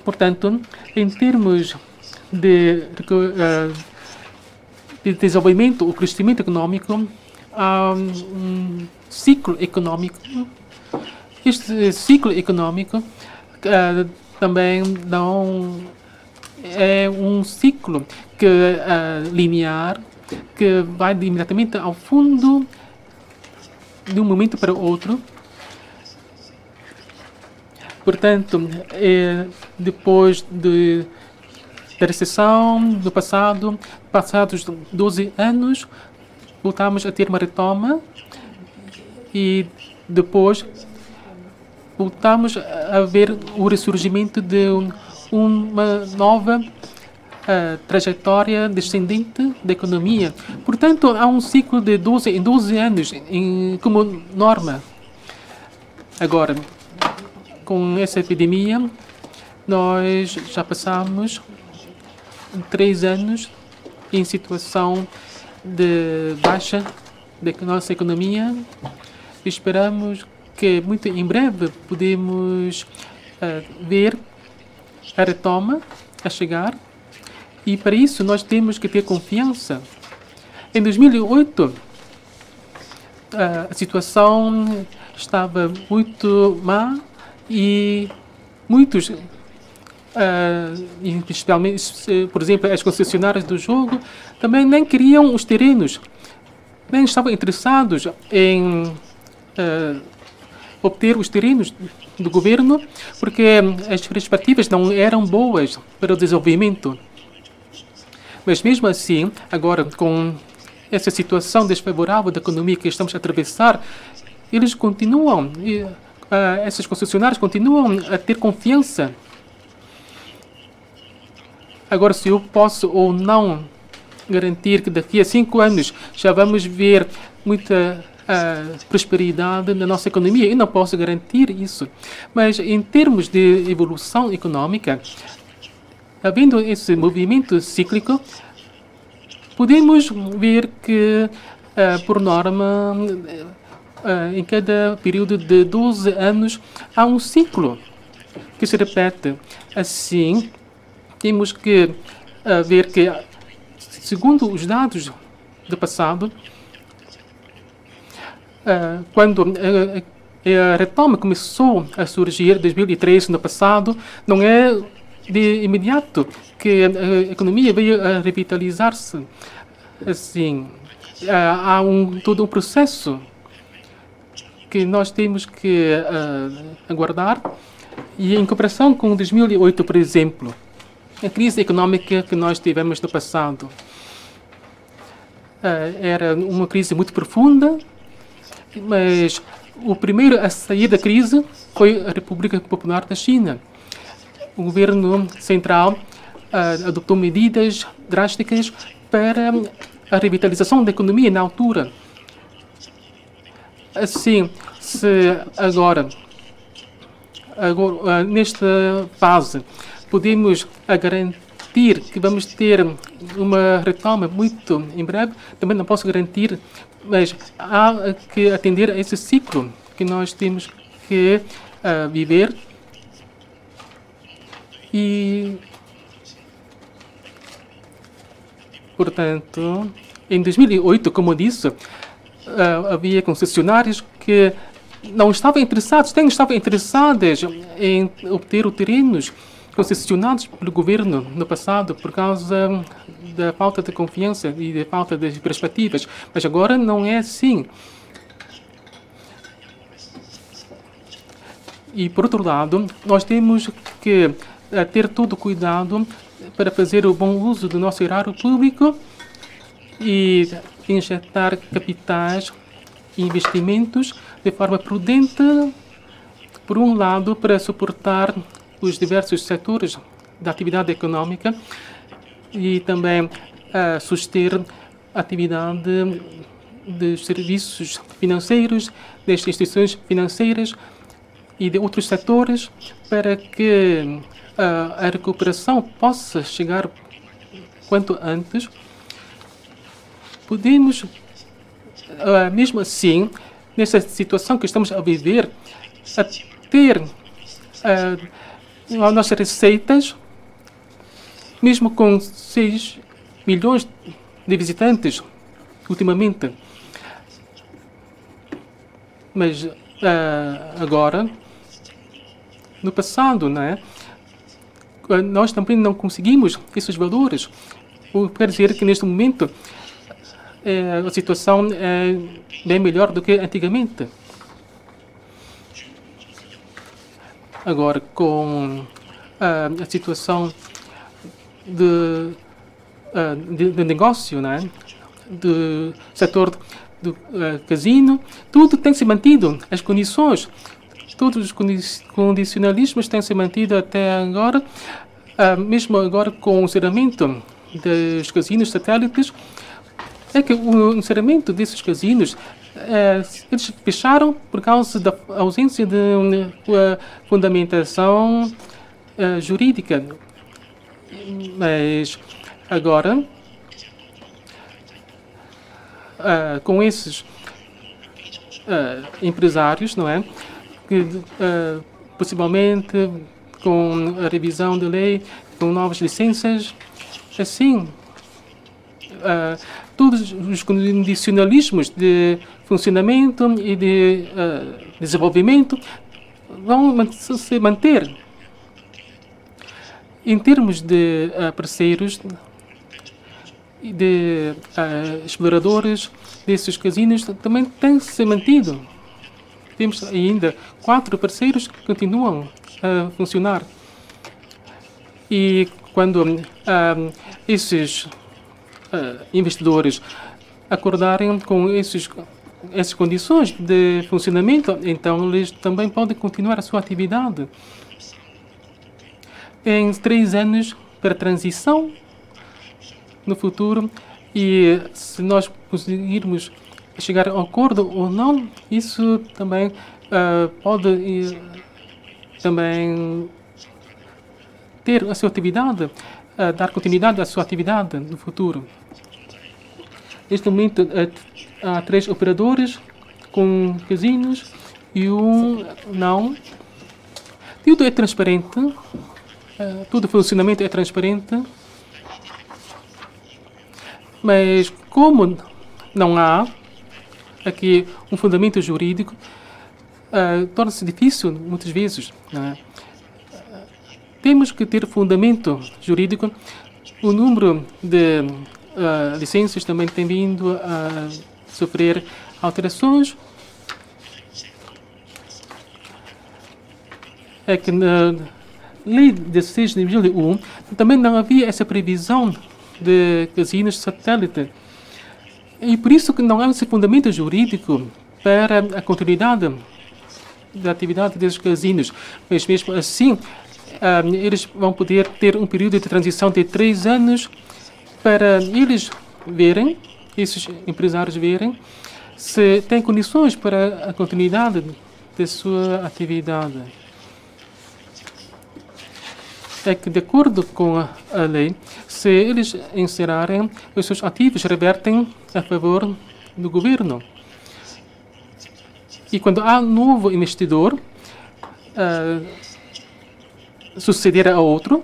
portanto, em termos de desenvolvimento ou crescimento econômico, há um ciclo econômico. Este ciclo econômico também não é um ciclo que linear, que vai imediatamente ao fundo de um momento para o outro. Portanto, depois da recessão do passado, passados 12 anos, voltamos a ter uma retoma e depois voltamos a ver o ressurgimento de uma nova trajetória descendente da economia. Portanto, há um ciclo de 12 em 12 anos como norma. Agora, com essa epidemia, nós já passamos 3 anos em situação de baixa da nossa economia. Esperamos que muito em breve podemos ver a retoma a chegar, e para isso nós temos que ter confiança Em 2008, a situação estava muito má e muitos, especialmente, por exemplo, as concessionárias do jogo, também nem queriam os terrenos, nem estavam interessados em obter os terrenos do governo, porque as perspectivas não eram boas para o desenvolvimento. Mas mesmo assim, agora com essa situação desfavorável da economia que estamos a atravessar, eles continuam, essas concessionárias continuam a ter confiança. Agora, se eu posso ou não garantir que daqui a 5 anos já vamos ver muita prosperidade na nossa economia, eu não posso garantir isso. Mas em termos de evolução econômica, havendo esse movimento cíclico, podemos ver que, por norma, em cada período de 12 anos, há um ciclo que se repete. Assim, temos que ver que, segundo os dados do passado, quando a retoma começou a surgir em 2013, no passado, não é de imediato que a economia veio a revitalizar-se. Assim, há todo um processo que nós temos que aguardar. E em comparação com 2008, por exemplo, a crise econômica que nós tivemos no passado era uma crise muito profunda, mas o primeiro a sair da crise foi a República Popular da China. O governo central adotou medidas drásticas para a revitalização da economia na altura. Assim, se agora nesta fase, podemos garantir que vamos ter uma retoma muito em breve, também não posso garantir, mas há que atender a esse ciclo que nós temos que viver. E, portanto, em 2008, como disse, havia concessionários que não estavam interessados, estavam interessadas em obter os terrenos concessionados pelo governo no passado por causa da falta de confiança e da falta de perspectivas. Mas agora não é assim. E, por outro lado, nós temos que ter todo o cuidado para fazer o bom uso do nosso erário público e injetar capitais e investimentos de forma prudente, por um lado, para suportar os diversos setores da atividade econômica e também suster a atividade dos serviços financeiros, das instituições financeiras e de outros setores, para que a recuperação possa chegar quanto antes. Podemos, mesmo assim, nessa situação que estamos a viver, ter as nossas receitas, mesmo com 6 milhões de visitantes ultimamente. Mas agora, no passado, nós também não conseguimos esses valores. Eu quero dizer que neste momento a situação é bem melhor do que antigamente. Agora, com a situação de negócio, do setor do casino, tudo tem se mantido, as condições, todos os condicionalismos têm se mantido até agora, mesmo agora com o encerramento dos casinos satélites. É que o encerramento desses casinos, eles fecharam por causa da ausência de fundamentação jurídica. Mas agora, com esses empresários, que possivelmente com a revisão da lei, com novas licenças, assim, todos os condicionalismos de funcionamento e de desenvolvimento vão se manter. Em termos de parceiros, de exploradores desses casinos, também tem se mantido. Temos ainda 4 parceiros que continuam a funcionar. E quando esses investidores acordarem com essas condições de funcionamento, então eles também podem continuar a sua atividade. Tem 3 anos para transição no futuro e se nós conseguirmos chegar a um acordo ou não, isso também pode também ter a sua atividade, dar continuidade à sua atividade no futuro. Neste momento há 3 operadores com casinos e um não. Tudo é transparente, todo o funcionamento é transparente, mas como não há aqui um fundamento jurídico, torna-se difícil muitas vezes. Não é? Temos que ter fundamento jurídico. O número de licenças também tem vindo a sofrer alterações. É que na Lei 16 de 2001 também não havia essa previsão de casinos satélite. E por isso que não há esse fundamento jurídico para a continuidade da atividade desses casinos. Mas mesmo assim, eles vão poder ter um período de transição de 3 anos para eles verem, esses empresários verem, se têm condições para a continuidade da sua atividade. É que, de acordo com a lei, se eles encerrarem, os seus ativos revertem a favor do governo. E quando há um novo investidor suceder a outro,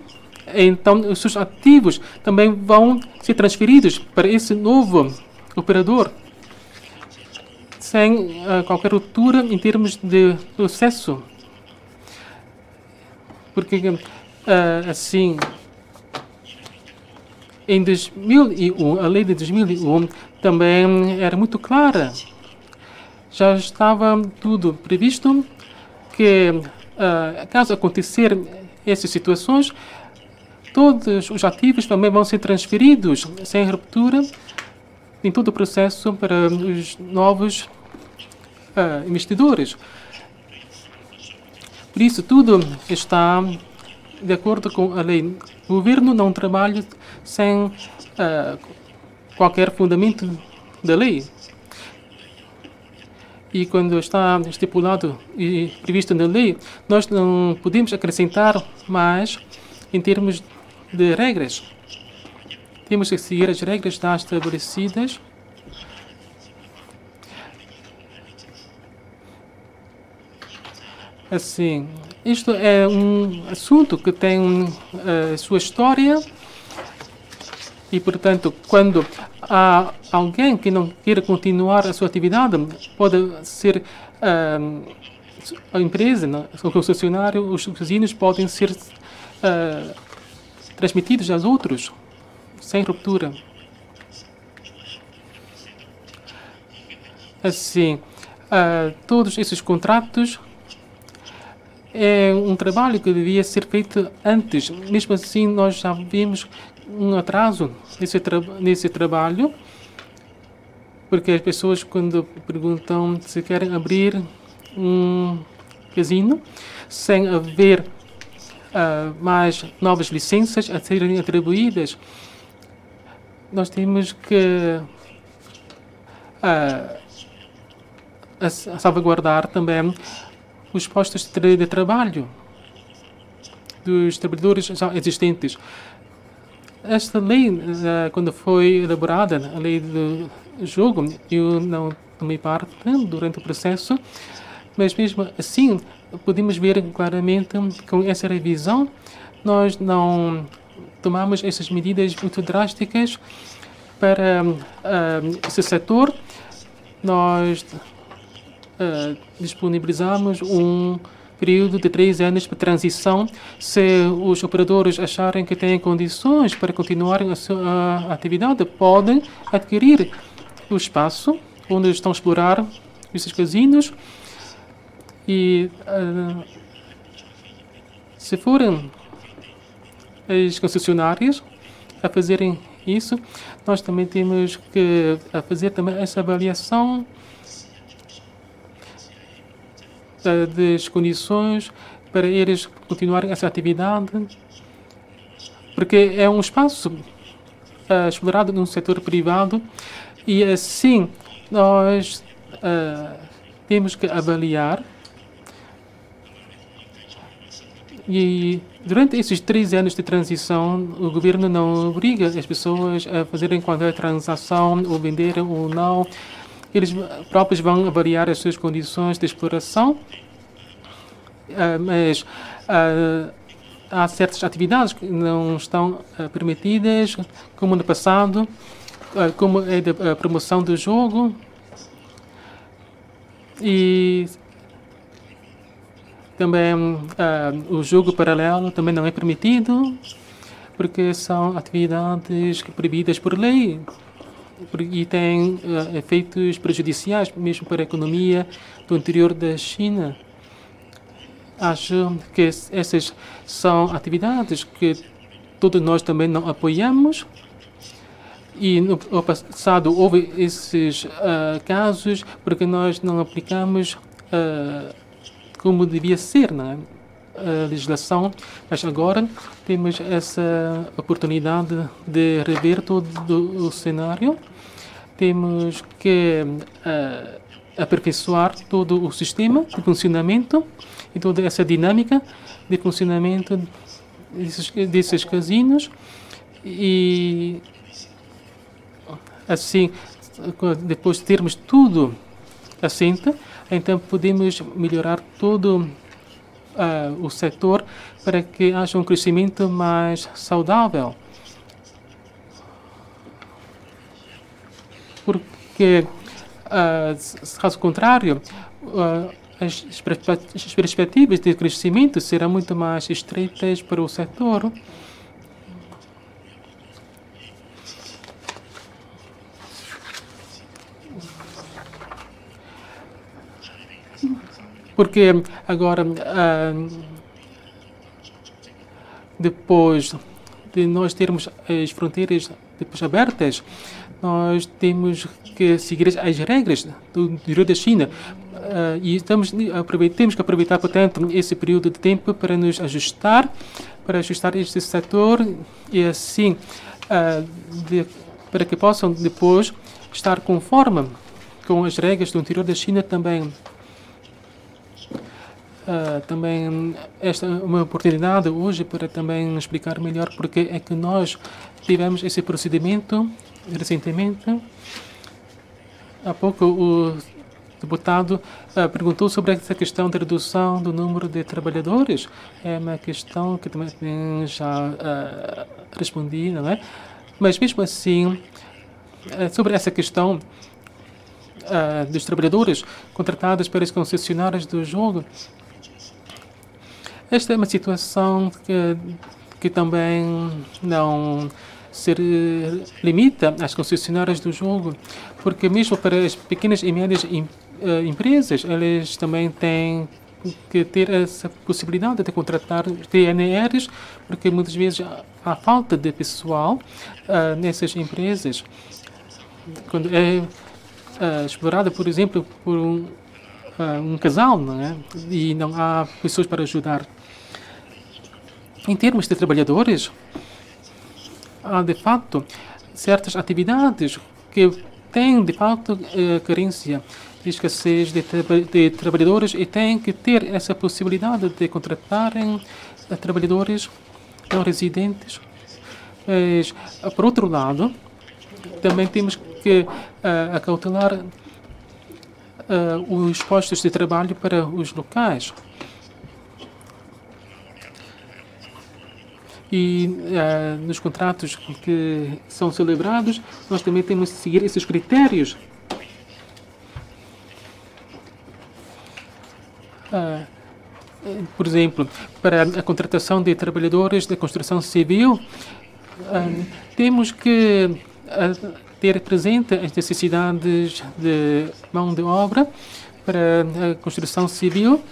então os seus ativos também vão ser transferidos para esse novo operador, sem qualquer ruptura em termos de processo. Porque assim, em 2001, a lei de 2001 também era muito clara. Já estava tudo previsto que, caso acontecer essas situações, todos os ativos também vão ser transferidos sem ruptura em todo o processo para os novos investidores. Por isso, tudo está de acordo com a lei. O governo não trabalha sem qualquer fundamento da lei. E quando está estipulado e previsto na lei, nós não podemos acrescentar mais em termos de regras. Temos que seguir as regras já estabelecidas. Assim, isto é um assunto que tem sua história e, portanto, quando há alguém que não queira continuar a sua atividade, pode ser a empresa, o concessionário, os casinos podem ser transmitidos aos outros, sem ruptura. Assim, todos esses contratos é um trabalho que devia ser feito antes. Mesmo assim, nós já vimos um atraso nesse trabalho, porque as pessoas, quando perguntam se querem abrir um casino, sem haver mais novas licenças a serem atribuídas, nós temos que salvaguardar também os postos de trabalho dos trabalhadores já existentes. Esta lei, quando foi elaborada, a lei do jogo, eu não tomei parte durante o processo, mas mesmo assim podemos ver claramente com essa revisão nós não tomamos essas medidas muito drásticas Para esse setor, nós disponibilizamos um período de 3 anos para transição. Se os operadores acharem que têm condições para continuarem a sua atividade, podem adquirir o espaço onde estão a explorar esses casinos e se forem as concessionárias a fazerem isso, nós também temos que fazer também essa avaliação das condições para eles continuarem essa atividade, porque é um espaço explorado no setor privado e assim nós temos que avaliar. E durante esses 3 anos de transição, o governo não obriga as pessoas a fazerem qualquer transação, ou venderem ou não. Eles próprios vão avaliar as suas condições de exploração, mas há certas atividades que não estão permitidas, como no passado, como é a promoção do jogo. E também o jogo paralelo também não é permitido, porque são atividades proibidas por lei e têm efeitos prejudiciais mesmo para a economia do interior da China. Acho que essas são atividades que todos nós também não apoiamos. E no passado houve esses casos porque nós não aplicamos como devia ser na legislação, mas agora temos essa oportunidade de rever todo o cenário. Temos que aperfeiçoar todo o sistema de funcionamento e toda essa dinâmica de funcionamento desses casinos e assim, depois de termos tudo assente, então podemos melhorar todo o setor para que haja um crescimento mais saudável. Porque, caso contrário, as perspectivas de crescimento serão muito mais estreitas para o setor. Porque agora, depois de nós termos as fronteiras depois abertas, nós temos que seguir as regras do interior da China e temos que aproveitar, portanto, esse período de tempo para nos ajustar, para ajustar este setor e assim, para que possam depois estar conforme com as regras do interior da China também. Também esta é uma oportunidade hoje para também explicar melhor porque é que nós tivemos esse procedimento recentemente. Há pouco o deputado perguntou sobre essa questão da redução do número de trabalhadores. É uma questão que também já respondi, não é? Mas mesmo assim, sobre essa questão dos trabalhadores contratados pelas concessionárias do jogo, esta é uma situação que também não se limita às concessionárias do jogo, porque mesmo para as pequenas e médias empresas, elas também têm que ter essa possibilidade de contratar TNRs, porque muitas vezes há falta de pessoal nessas empresas. Quando é explorada, por exemplo, por um casal, não é? E não há pessoas para ajudar. Em termos de trabalhadores, há de facto certas atividades que têm de facto carência de escassez de trabalhadores e têm que ter essa possibilidade de contratarem trabalhadores não residentes. Mas, por outro lado, também temos que acautelar os postos de trabalho para os locais. E nos contratos que são celebrados, nós também temos que seguir esses critérios. Por exemplo, para a contratação de trabalhadores da construção civil, temos que ter presente as necessidades de mão de obra para a construção civil.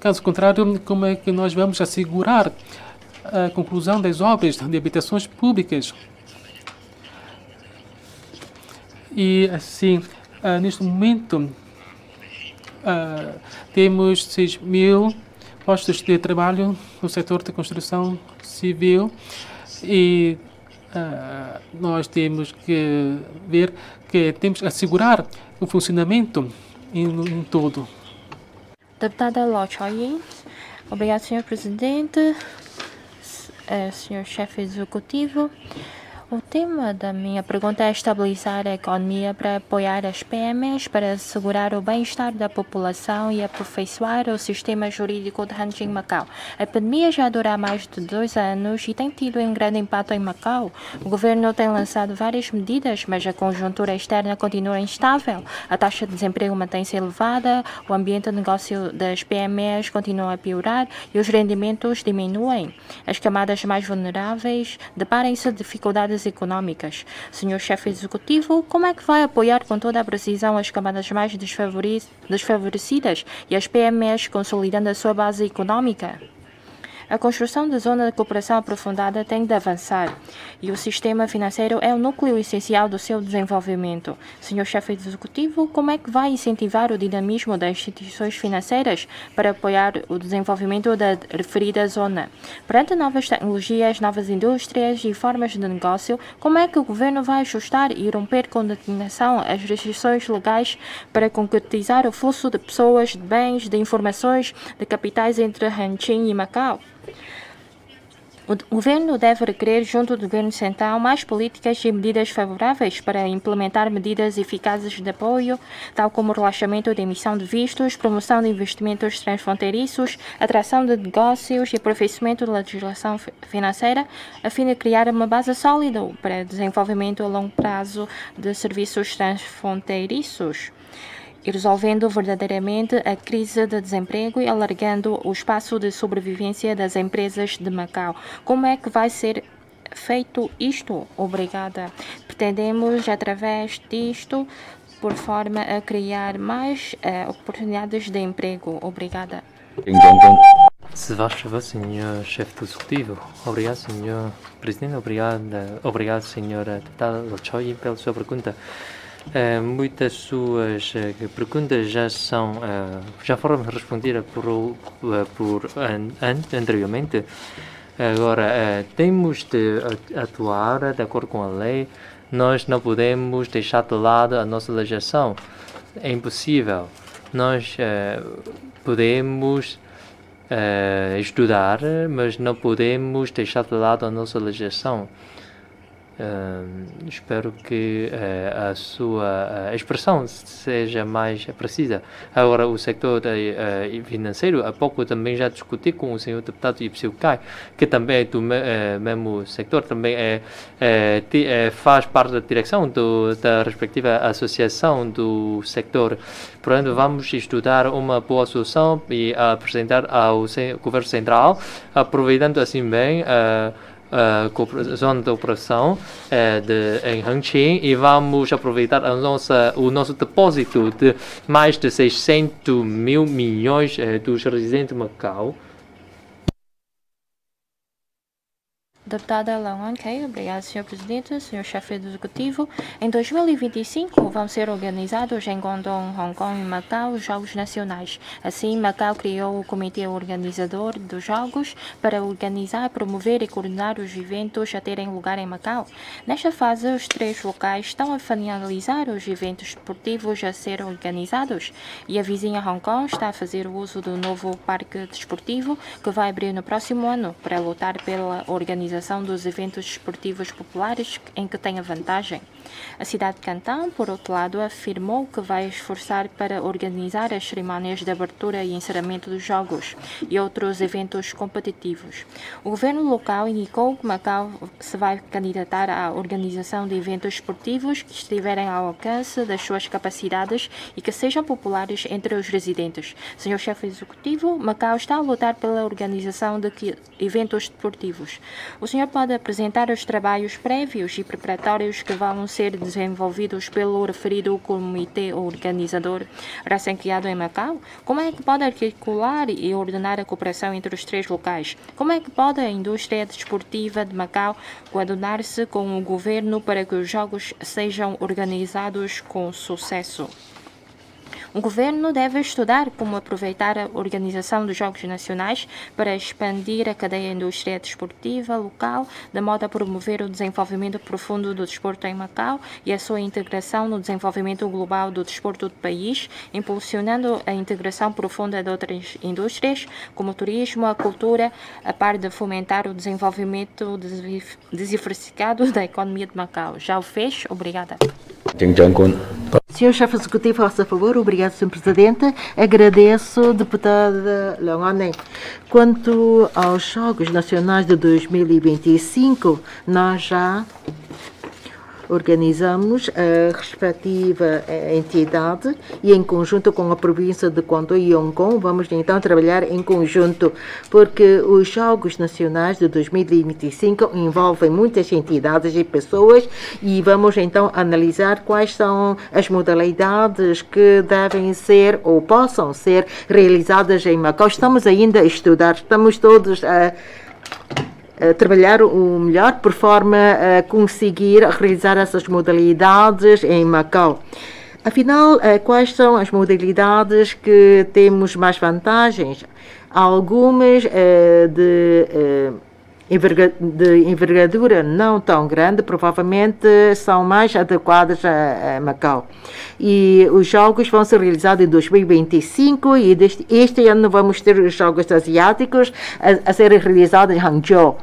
Caso contrário, como é que nós vamos assegurar a conclusão das obras de habitações públicas? E assim, neste momento, temos 6.000 postos de trabalho no setor da construção civil e nós temos que ver que temos que assegurar o funcionamento em todo. Deputada Law Choi, obrigado, Sr. Presidente, Sr. Chefe Executivo. O tema da minha pergunta é estabilizar a economia para apoiar as PMEs, para assegurar o bem-estar da população e aperfeiçoar o sistema jurídico de Hanchin, Macau. A pandemia já dura há mais de 2 anos e tem tido um grande impacto em Macau. O governo tem lançado várias medidas, mas a conjuntura externa continua instável. A taxa de desemprego mantém-se elevada, o ambiente de negócio das PMEs continua a piorar e os rendimentos diminuem. As camadas mais vulneráveis deparem-se de dificuldades econômicas. Senhor Chefe Executivo, como é que vai apoiar com toda a precisão as camadas mais desfavorecidas e as PMEs consolidando a sua base econômica? A construção da zona de cooperação aprofundada tem de avançar e o sistema financeiro é o núcleo essencial do seu desenvolvimento. Senhor Chefe Executivo, como é que vai incentivar o dinamismo das instituições financeiras para apoiar o desenvolvimento da referida zona? Perante novas tecnologias, novas indústrias e formas de negócio, como é que o governo vai ajustar e romper com determinação as restrições legais para concretizar o fluxo de pessoas, de bens, de informações, de capitais entre Hanchin e Macau? O governo deve requerer, junto do governo central, mais políticas e medidas favoráveis para implementar medidas eficazes de apoio, tal como o relaxamento da emissão de vistos, promoção de investimentos transfronteiriços, atração de negócios e aperfeiçoamento da legislação financeira, a fim de criar uma base sólida para desenvolvimento a longo prazo de serviços transfronteiriços, e resolvendo verdadeiramente a crise de desemprego e alargando o espaço de sobrevivência das empresas de Macau. Como é que vai ser feito isto? Obrigada. Pretendemos, através disto, por forma a criar mais oportunidades de emprego. Obrigada. Se faz favor, Sr. Chefe do Executivo. Obrigado, Sr. Presidente. Obrigado, Sra. Deputada Law Choi, pela sua pergunta. Muitas suas perguntas já foram respondidas anteriormente. Agora, temos de atuar de acordo com a lei. Nós não podemos deixar de lado a nossa legislação. É impossível. Nós podemos estudar, mas não podemos deixar de lado a nossa legislação. Espero que a sua expressão seja mais precisa. Agora, o setor financeiro, há pouco também já discuti com o senhor deputado Ipsil Kai, que também é do mesmo setor, também faz parte da direção da respectiva associação do setor. Portanto, vamos estudar uma boa solução e apresentar ao governo central, aproveitando assim bem a zona de operação em Hanchin, e vamos aproveitar o nosso depósito de mais de 600 mil milhões dos residentes de Macau. Deputada Lawan Kay, obrigado, Sr. Presidente, Sr. Chefe do Executivo. Em 2025 vão ser organizados em Guangdong, Hong Kong e Macau os Jogos Nacionais. Assim, Macau criou o Comitê Organizador dos Jogos para organizar, promover e coordenar os eventos a terem lugar em Macau. Nesta fase, os 3 locais estão a finalizar os eventos esportivos a serem organizados e a vizinha Hong Kong está a fazer o uso do novo parque desportivo que vai abrir no próximo ano para lutar pela organização dos eventos esportivos populares em que tem a vantagem. A cidade de Cantão, por outro lado, afirmou que vai esforçar para organizar as cerimónias de abertura e encerramento dos Jogos e outros eventos competitivos. O governo local indicou que Macau se vai candidatar à organização de eventos esportivos que estiverem ao alcance das suas capacidades e que sejam populares entre os residentes. Senhor chefe executivo, Macau está a lutar pela organização de eventos desportivos. O senhor pode apresentar os trabalhos prévios e preparatórios que vão ser desenvolvidos pelo referido comitê organizador recém-criado em Macau? Como é que pode articular e ordenar a cooperação entre os três locais? Como é que pode a indústria desportiva de Macau coordenar-se com o governo para que os jogos sejam organizados com sucesso? O governo deve estudar como aproveitar a organização dos Jogos Nacionais para expandir a cadeia indústria desportiva local, de modo a promover o desenvolvimento profundo do desporto em Macau e a sua integração no desenvolvimento global do desporto do país, impulsionando a integração profunda de outras indústrias, como o turismo, a cultura, a par de fomentar o desenvolvimento diversificado da economia de Macau. Já o fez? Obrigada. Senhor chefe executivo, a seu favor. Obrigado, Sr. Presidente. Agradeço, deputada Leone. Quanto aos Jogos Nacionais de 2025, nós já organizamos a respectiva entidade e em conjunto com a província de Guangdong e Hong Kong vamos então trabalhar em conjunto, porque os Jogos Nacionais de 2025 envolvem muitas entidades e pessoas e vamos então analisar quais são as modalidades que devem ser ou possam ser realizadas em Macau. Estamos ainda a estudar, estamos todos a trabalhar o melhor por forma a conseguir realizar essas modalidades em Macau. Afinal, quais são as modalidades que temos mais vantagens? Algumas de envergadura não tão grande, provavelmente são mais adequadas a Macau. E os jogos vão ser realizados em 2025 e este ano vamos ter os Jogos Asiáticos a serem realizados em Hangzhou.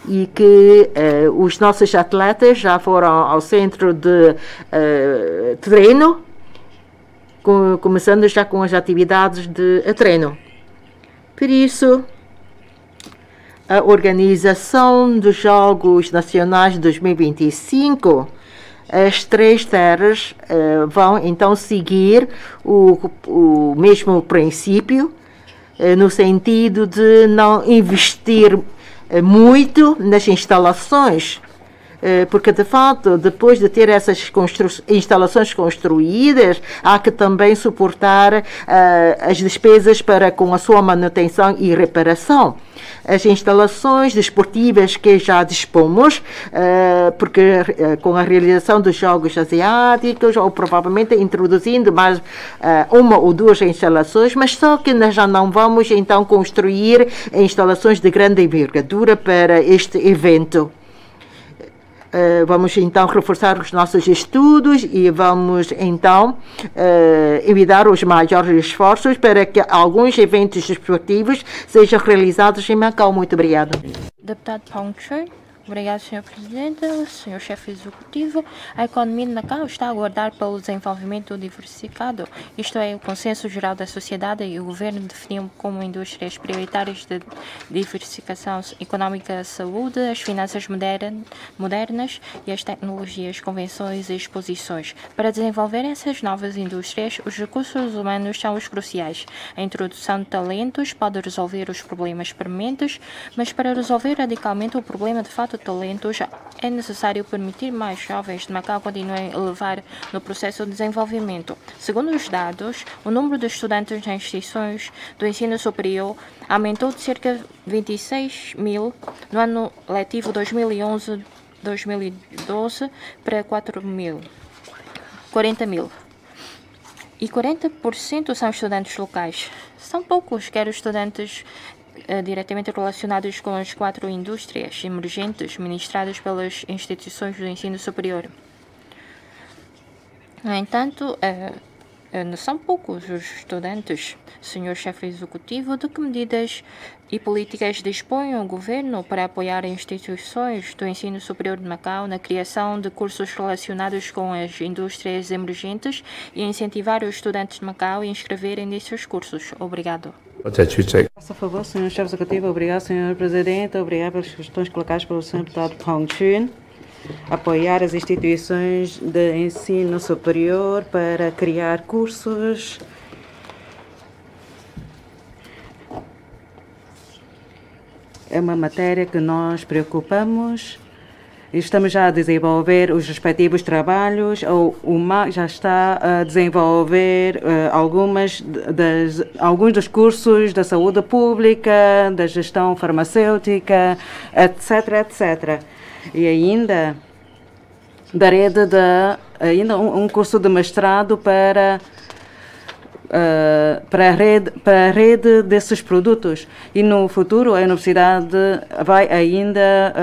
E que os nossos atletas já foram ao centro de treino, começando já com as atividades de treino. Por isso, a organização dos Jogos Nacionais de 2025, as três terras vão então seguir o mesmo princípio, no sentido de não investir muito nas instalações, porque de fato, depois de ter essas instalações construídas, há que também suportar as despesas com a sua manutenção e reparação. As instalações desportivas que já dispomos, porque com a realização dos Jogos Asiáticos, ou provavelmente introduzindo mais uma ou duas instalações, mas só que nós já não vamos então construir instalações de grande envergadura para este evento. Vamos então reforçar os nossos estudos e vamos então enviar os maiores esforços para que alguns eventos esportivos sejam realizados em Macau. Muito obrigado. Deputado Pong Choi. Obrigado, Sr. Presidente, Sr. Chefe Executivo. A economia de Macau está a aguardar pelo desenvolvimento diversificado. Isto é, o consenso geral da sociedade e o governo definiam como indústrias prioritárias de diversificação económica, a saúde, as finanças modernas e as tecnologias, convenções e exposições. Para desenvolver essas novas indústrias, os recursos humanos são os cruciais. A introdução de talentos pode resolver os problemas prementes, mas para resolver radicalmente o problema de fato talentos, é necessário permitir mais jovens de Macau continuem a levar no processo de desenvolvimento. Segundo os dados, o número de estudantes nas instituições do ensino superior aumentou de cerca de 26 mil no ano letivo 2011-2012 para 40 mil. E 40% são estudantes locais. São poucos, quer os estudantes diretamente relacionados com as 4 indústrias emergentes ministradas pelas instituições do ensino superior. No entanto, não são poucos os estudantes. Senhor chefe executivo, de que medidas e políticas dispõe o governo para apoiar instituições do ensino superior de Macau na criação de cursos relacionados com as indústrias emergentes e incentivar os estudantes de Macau a inscreverem nesses cursos? Obrigado. Por favor, senhor chefe executivo. Obrigado, senhor presidente. Obrigado pelas questões colocadas pelo senhor deputado Hong Chun. Apoiar as instituições de ensino superior para criar cursos é uma matéria que nós preocupamos. Estamos já a desenvolver os respectivos trabalhos. O MAC já está a desenvolver alguns dos cursos da saúde pública, da gestão farmacêutica, etc, etc. E ainda da rede um curso de mestrado para a rede desses produtos. E no futuro a universidade vai ainda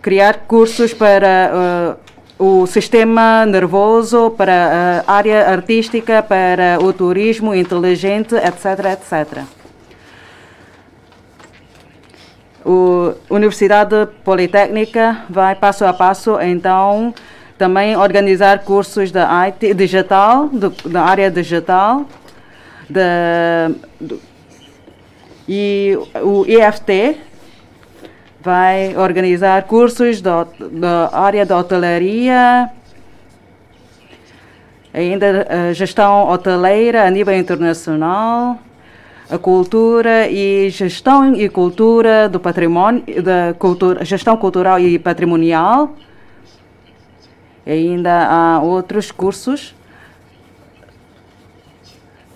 criar cursos para o sistema nervoso, para a área artística, para o turismo inteligente, etc, etc. A Universidade Politécnica vai passo a passo, então, também organizar cursos da IT digital, da área digital, e o IFT vai organizar cursos da área da hotelaria, ainda a gestão hoteleira a nível internacional, a cultura e gestão e cultura do património, gestão cultural e patrimonial. E ainda há outros cursos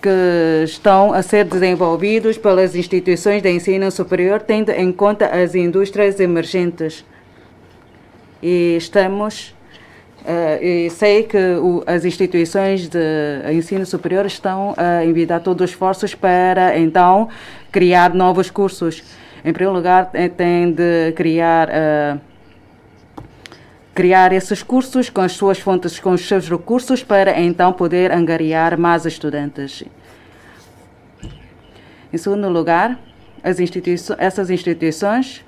que estão a ser desenvolvidos pelas instituições de ensino superior, tendo em conta as indústrias emergentes. E sei que as instituições de ensino superior estão a envidar todos os esforços para, então, criar novos cursos. Em primeiro lugar, tem de criar esses cursos com as suas fontes, com os seus recursos, para então poder angariar mais estudantes. Em segundo lugar, essas instituições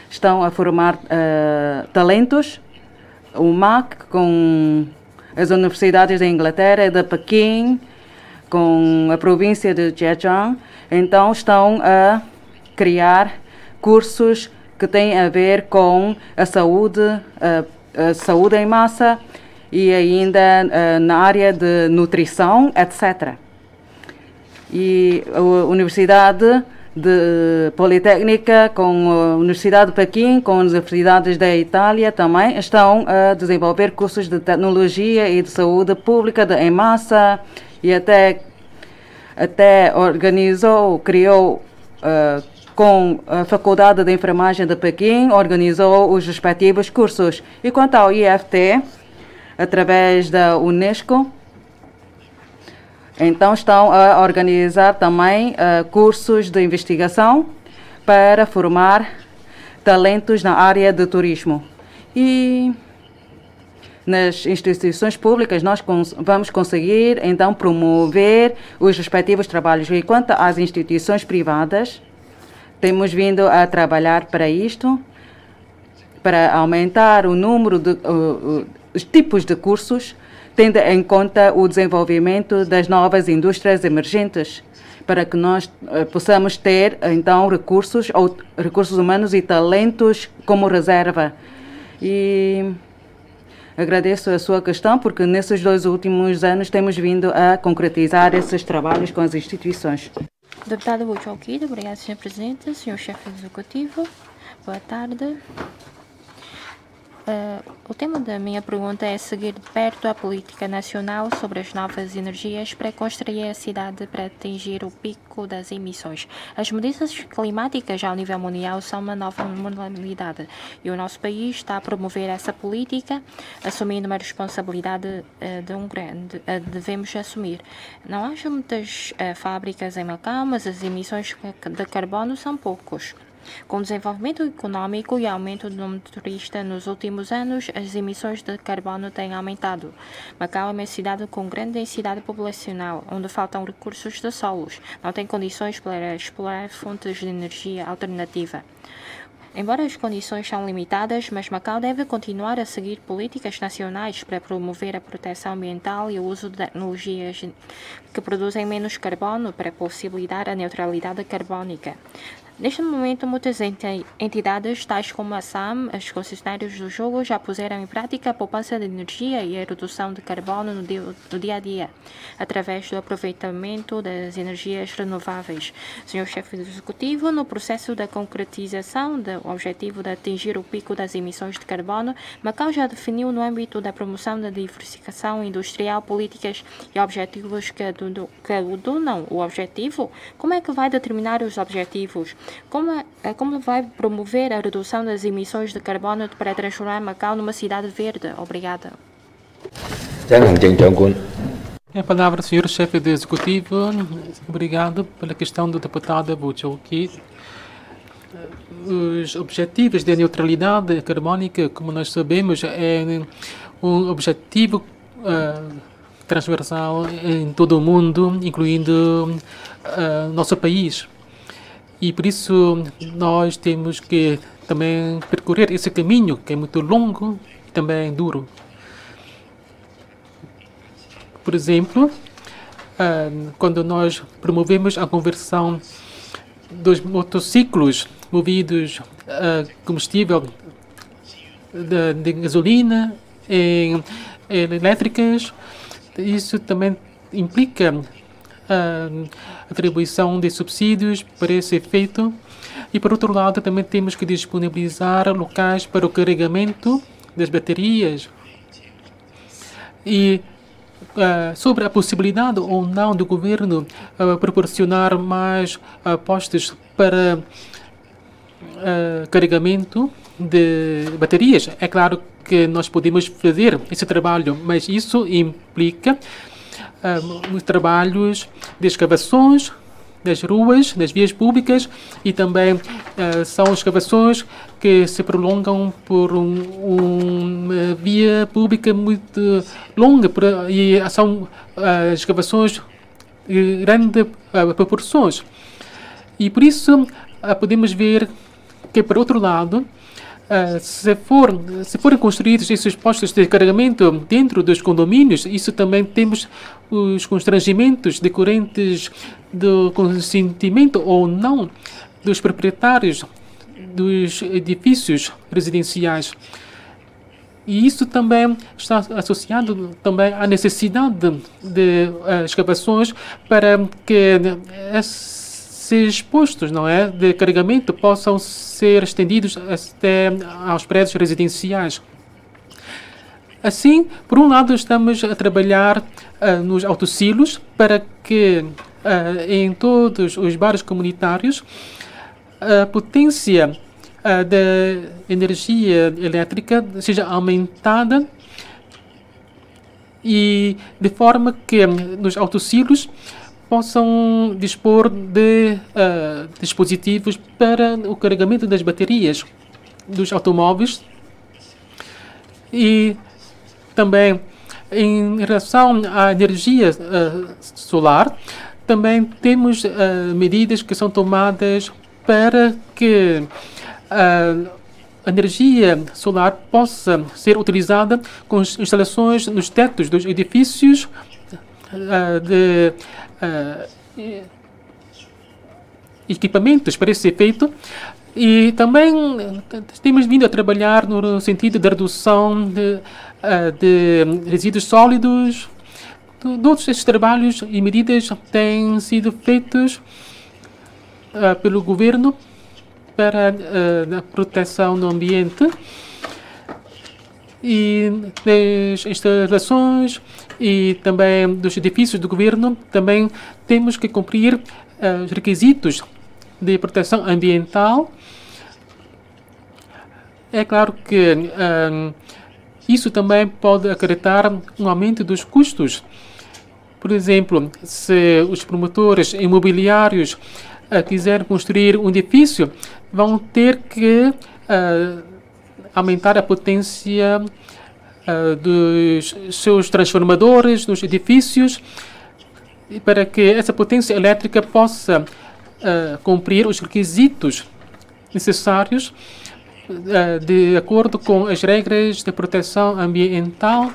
estão a formar talentos. O MAC, com as universidades da Inglaterra e de Pequim, com a província de Zhejiang, então estão a criar cursos que têm a ver com a saúde em massa e ainda na área de nutrição, etc. E a Universidade Politécnica, com a Universidade de Pequim, com as universidades da Itália também estão a desenvolver cursos de tecnologia e de saúde pública em massa, e até criou com a Faculdade de Enfermagem de Pequim, organizou os respectivos cursos. E quanto ao IFT, através da Unesco, então estão a organizar também cursos de investigação para formar talentos na área de turismo. E nas instituições públicas nós vamos conseguir então promover os respectivos trabalhos. E quanto às instituições privadas, temos vindo a trabalhar para isto, para aumentar o número de os tipos de cursos, tendo em conta o desenvolvimento das novas indústrias emergentes, para que nós possamos ter, então, recursos humanos e talentos como reserva. E agradeço a sua questão, porque nesses 2 últimos anos temos vindo a concretizar esses trabalhos com as instituições. Deputado Wu Chao-Kid, obrigado, Sr. Presidente. Sr. Chefe Executivo, boa tarde. O tema da minha pergunta é seguir de perto a política nacional sobre as novas energias para construir a cidade para atingir o pico das emissões. As mudanças climáticas ao nível mundial são uma nova normalidade e o nosso país está a promover essa política, assumindo uma responsabilidade devemos assumir. Não há muitas fábricas em Macau, mas as emissões de carbono são poucos. Com o desenvolvimento econômico e aumento do número de turistas nos últimos anos, as emissões de carbono têm aumentado. Macau é uma cidade com grande densidade populacional, onde faltam recursos de solos, não tem condições para explorar fontes de energia alternativa. Embora as condições são limitadas, mas Macau deve continuar a seguir políticas nacionais para promover a proteção ambiental e o uso de tecnologias que produzem menos carbono para possibilitar a neutralidade carbónica. Neste momento, muitas entidades, tais como a SAM, as concessionárias do jogo, já puseram em prática a poupança de energia e a redução de carbono no dia a dia, através do aproveitamento das energias renováveis. Senhor Chefe do Executivo, no processo da concretização do objetivo de atingir o pico das emissões de carbono, Macau já definiu no âmbito da promoção da diversificação industrial políticas e objetivos que adunam o objetivo. Como é que vai determinar os objetivos? Como vai promover a redução das emissões de carbono para transformar Macau numa cidade verde? Obrigada. A palavra, Sr. Chefe do Executivo. Obrigado pela questão do deputado Buchoki. Os objetivos de neutralidade carbónica, como nós sabemos, é um objetivo transversal em todo o mundo, incluindo nosso país. E por isso nós temos que também percorrer esse caminho, que é muito longo e também duro. Por exemplo, quando nós promovemos a conversão dos motociclos movidos a combustível de gasolina em elétricas, isso também implica a atribuição de subsídios para esse efeito e, por outro lado, também temos que disponibilizar locais para o carregamento das baterias e sobre a possibilidade ou não do governo proporcionar mais postos para carregamento de baterias. É claro que nós podemos fazer esse trabalho, mas isso implica trabalhos de escavações das ruas, das vias públicas e também são escavações que se prolongam por uma via pública muito longa e são escavações de grandes proporções. E por isso podemos ver que, por outro lado, se forem construídos esses postos de carregamento dentro dos condomínios, isso também temos os constrangimentos decorrentes do consentimento ou não dos proprietários dos edifícios residenciais. E isso também está associado também à necessidade de escavações para que esses postos, não é, de carregamento possam ser estendidos até aos prédios residenciais. Assim, por um lado, estamos a trabalhar nos autossilos para que em todos os bairros comunitários a potência da energia elétrica seja aumentada e de forma que nos autossilos possam dispor de dispositivos para o carregamento das baterias dos automóveis e também em relação à energia solar, também temos medidas que são tomadas para que a energia solar possa ser utilizada com instalações nos tetos dos edifícios de equipamentos para esse efeito. E também temos vindo a trabalhar no sentido da redução de resíduos sólidos. Todos esses trabalhos e medidas têm sido feitos pelo governo para a proteção do ambiente e das instalações e também dos edifícios do governo. Também temos que cumprir os requisitos de proteção ambiental. É claro que isso também pode acarretar um aumento dos custos. Por exemplo, se os promotores imobiliários quiser construir um edifício, vão ter que aumentar a potência dos seus transformadores nos edifícios, para que essa potência elétrica possa cumprir os requisitos necessários de acordo com as regras de proteção ambiental.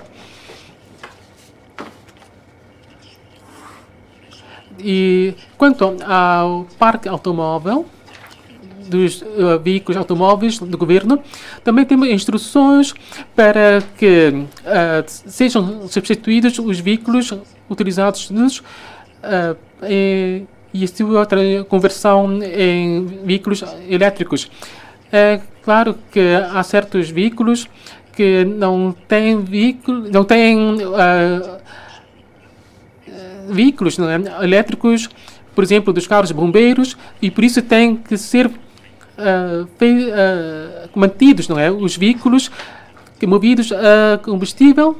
E quanto ao parque automóvel, dos veículos automóveis do governo, também temos instruções para que sejam substituídos os veículos utilizados e outra conversão em veículos elétricos. É claro que há certos veículos que não têm veículos elétricos, por exemplo, dos carros bombeiros, e por isso têm que ser mantidos, os veículos movidos a combustível.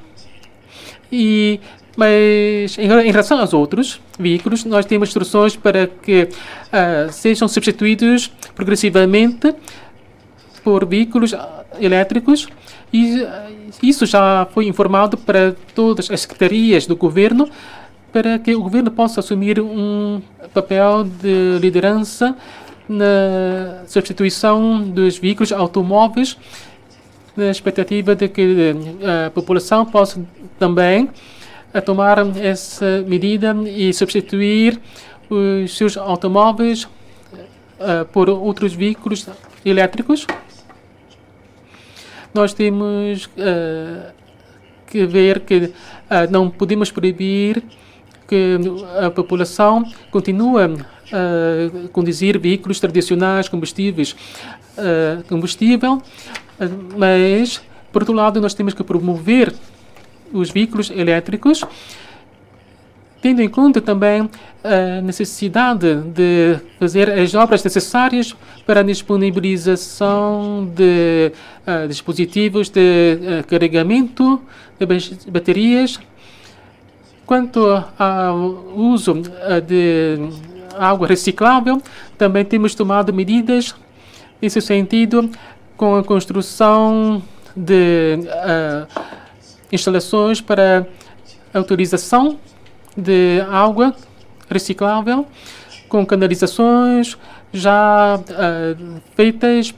Mas em relação aos outros veículos, nós temos instruções para que sejam substituídos progressivamente por veículos elétricos, e isso já foi informado para todas as secretarias do governo, para que o governo possa assumir um papel de liderança na substituição dos veículos automóveis, na expectativa de que a população possa também tomar essa medida e substituir os seus automóveis por outros veículos elétricos. Nós temos que ver que não podemos proibir que a população continue a conduzir veículos tradicionais, combustível, mas, por outro lado, nós temos que promover os veículos elétricos, tendo em conta também a necessidade de fazer as obras necessárias para a disponibilização de dispositivos de carregamento de baterias. Quanto ao uso de água reciclável, também temos tomado medidas nesse sentido, com a construção de instalações para a utilização de água reciclável, com canalizações já feitas.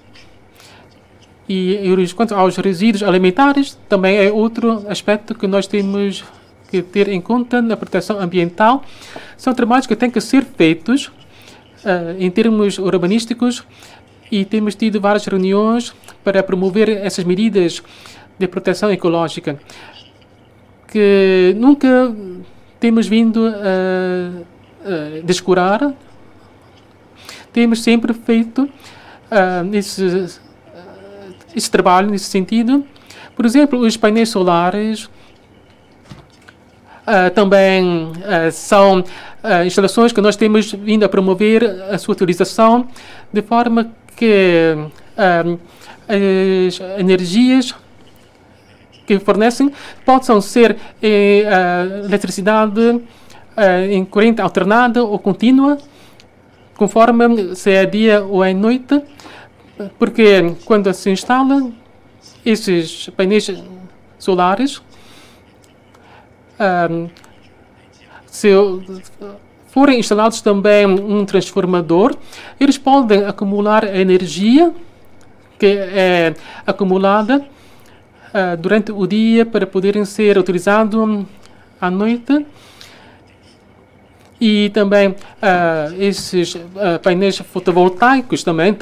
E quanto aos resíduos alimentares, também é outro aspecto que nós temos que ter em conta na proteção ambiental. São trabalhos que têm que ser feitos em termos urbanísticos, e temos tido várias reuniões para promover essas medidas de proteção ecológica, que nunca temos vindo a descurar. Temos sempre feito esse trabalho nesse sentido. Por exemplo, os painéis solares também são instalações que nós temos vindo a promover a sua utilização, de forma que as energias que fornecem possam ser eletricidade em corrente alternada ou contínua, conforme se é dia ou é noite, porque quando se instala esses painéis solares, se forem instalados também um transformador, eles podem acumular a energia que é acumulada durante o dia para poderem ser utilizados à noite. E também esses painéis fotovoltaicos também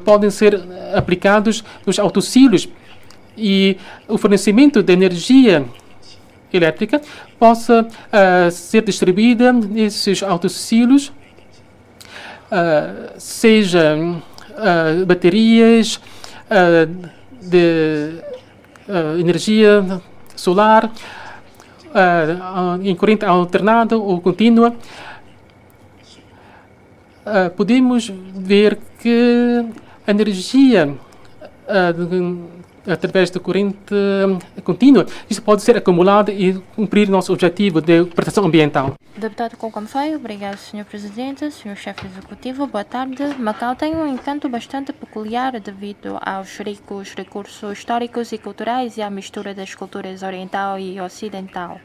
podem ser aplicados nos autocílios, e o fornecimento de energia elétrica possa ser distribuída nesses autocílios, seja baterias de energia solar em corrente alternada ou contínua. Podemos ver que a energia através da corrente contínua, isso pode ser acumulado e cumprir nosso objetivo de proteção ambiental. Deputado Concomfei, obrigado, Sr. Presidente, Sr. Chefe Executivo, boa tarde. Macau tem um encanto bastante peculiar devido aos ricos recursos históricos e culturais e à mistura das culturas oriental e ocidental.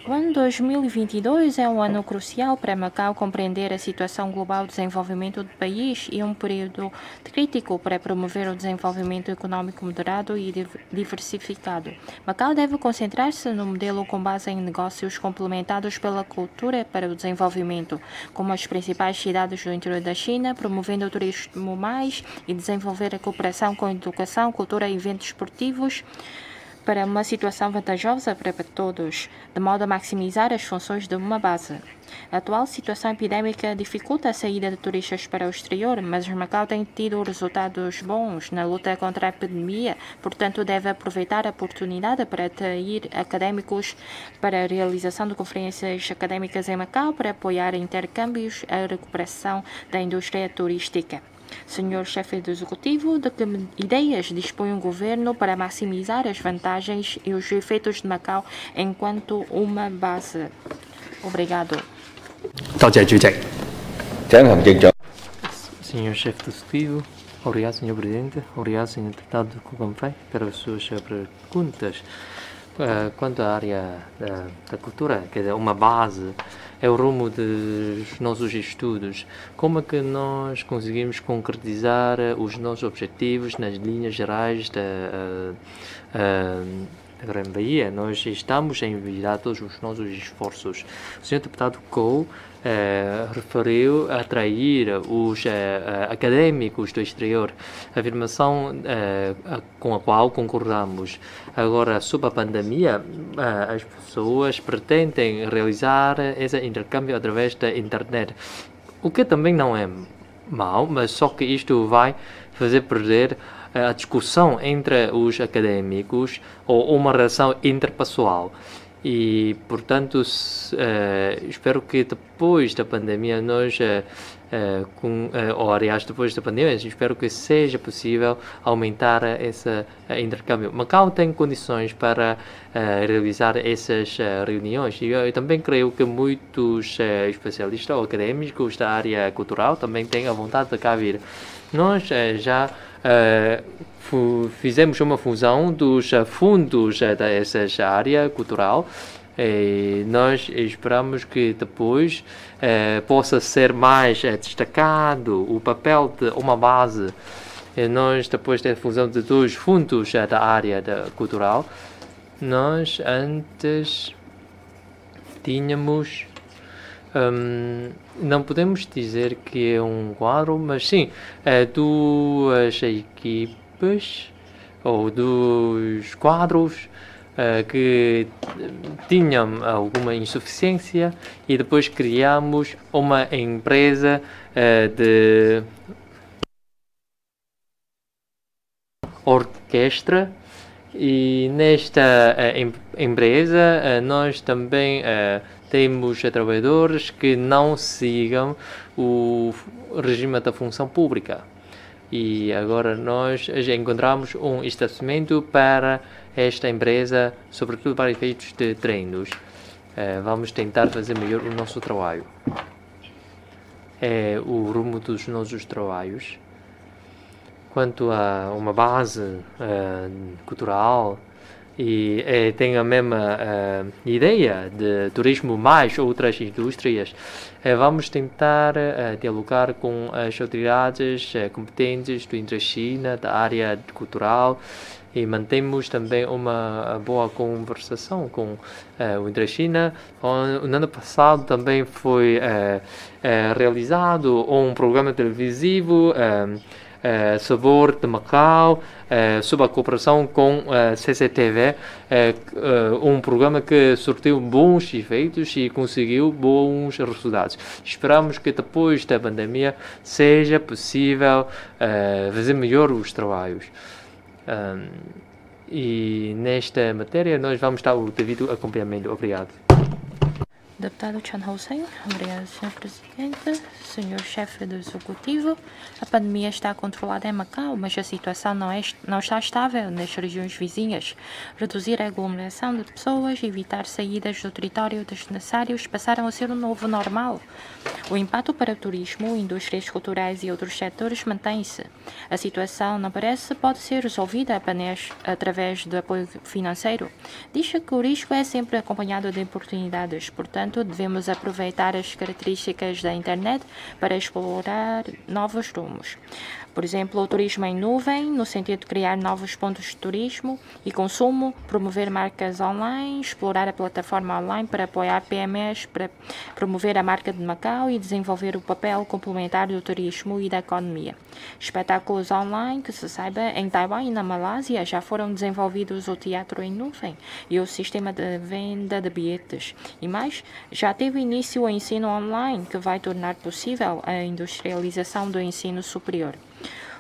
O ano 2022 é um ano crucial para Macau compreender a situação global de desenvolvimento do país e um período crítico para promover o desenvolvimento econômico moderado e diversificado. Macau deve concentrar-se no modelo com base em negócios complementados pela cultura para o desenvolvimento, como as principais cidades do interior da China, promovendo o turismo mais e desenvolver a cooperação com educação, cultura e eventos esportivos, para uma situação vantajosa para todos, de modo a maximizar as funções de uma base. A atual situação epidêmica dificulta a saída de turistas para o exterior, mas Macau tem tido resultados bons na luta contra a epidemia, portanto deve aproveitar a oportunidade para atrair académicos para a realização de conferências académicas em Macau para apoiar intercâmbios e a recuperação da indústria turística. Senhor Chefe do Executivo, de que ideias dispõe o Governo para maximizar as vantagens e os efeitos de Macau enquanto uma base? Obrigado. Senhor Chefe do Executivo, obrigado, Senhor Presidente, obrigado, Senhor Deputado Concomfei, pelas suas perguntas. Quanto à área da cultura, quer dizer, uma base, é o rumo dos nossos estudos. Como é que nós conseguimos concretizar os nossos objetivos nas linhas gerais da Grande Bahia? Nós estamos a enviar todos os nossos esforços. O Sr. Deputado Cole referiu a atrair os académicos do exterior, afirmação com a qual concordamos. Agora, sob a pandemia, as pessoas pretendem realizar esse intercâmbio através da internet, o que também não é mau, mas só que isto vai fazer perder a discussão entre os académicos ou uma relação interpessoal. E, portanto, espero que depois da pandemia nós, ou aliás, depois da pandemia, espero que seja possível aumentar esse intercâmbio. Macau tem condições para realizar essas reuniões e eu também creio que muitos especialistas ou académicos da área cultural também têm a vontade de cá vir. Nós já fizemos uma fusão dos fundos dessa área cultural e nós esperamos que depois possa ser mais destacado o papel de uma base. Nós, depois da fusão de dois fundos da área cultural, nós antes tínhamos... não podemos dizer que é um quadro, mas sim, duas equipes ou dos quadros que tinham alguma insuficiência e depois criamos uma empresa de orquestra. E nesta empresa nós também temos trabalhadores que não sigam o regime da função pública. E agora nós já encontramos um estacionamento para esta empresa, sobretudo para efeitos de treinos. Vamos tentar fazer melhor o nosso trabalho. É o rumo dos nossos trabalhos. Quanto a uma base cultural e tem a mesma ideia de turismo mais outras indústrias, vamos tentar dialogar com as autoridades competentes do Intra-China, da área cultural, e mantemos também uma boa conversação com o Intra-China. No ano passado também foi realizado um programa televisivo Sabor de Macau, sob a cooperação com a CCTV, um programa que surtiu bons efeitos e conseguiu bons resultados. Esperamos que depois da pandemia seja possível fazer melhor os trabalhos. E nesta matéria nós vamos dar o devido acompanhamento. Obrigado. Deputado Chan Hussein, obrigado, Sr. Presidente. Senhor Chefe do Executivo, a pandemia está controlada em Macau, mas a situação não está estável nas regiões vizinhas. Reduzir a aglomeração de pessoas e evitar saídas do território desnecessários passaram a ser o novo normal. O impacto para o turismo, indústrias culturais e outros setores mantém-se. A situação não pode ser resolvida apenas através do apoio financeiro. Diz que o risco é sempre acompanhado de oportunidades, portanto, devemos aproveitar as características da internet para explorar novos rumos. Por exemplo, o turismo em nuvem, no sentido de criar novos pontos de turismo e consumo, promover marcas online, explorar a plataforma online para apoiar PMEs, para promover a marca de Macau e desenvolver o papel complementar do turismo e da economia. Espetáculos online, que se saiba, em Taiwan e na Malásia já foram desenvolvidos o teatro em nuvem e o sistema de venda de bilhetes. E mais, já teve início o ensino online, que vai tornar possível a industrialização do ensino superior.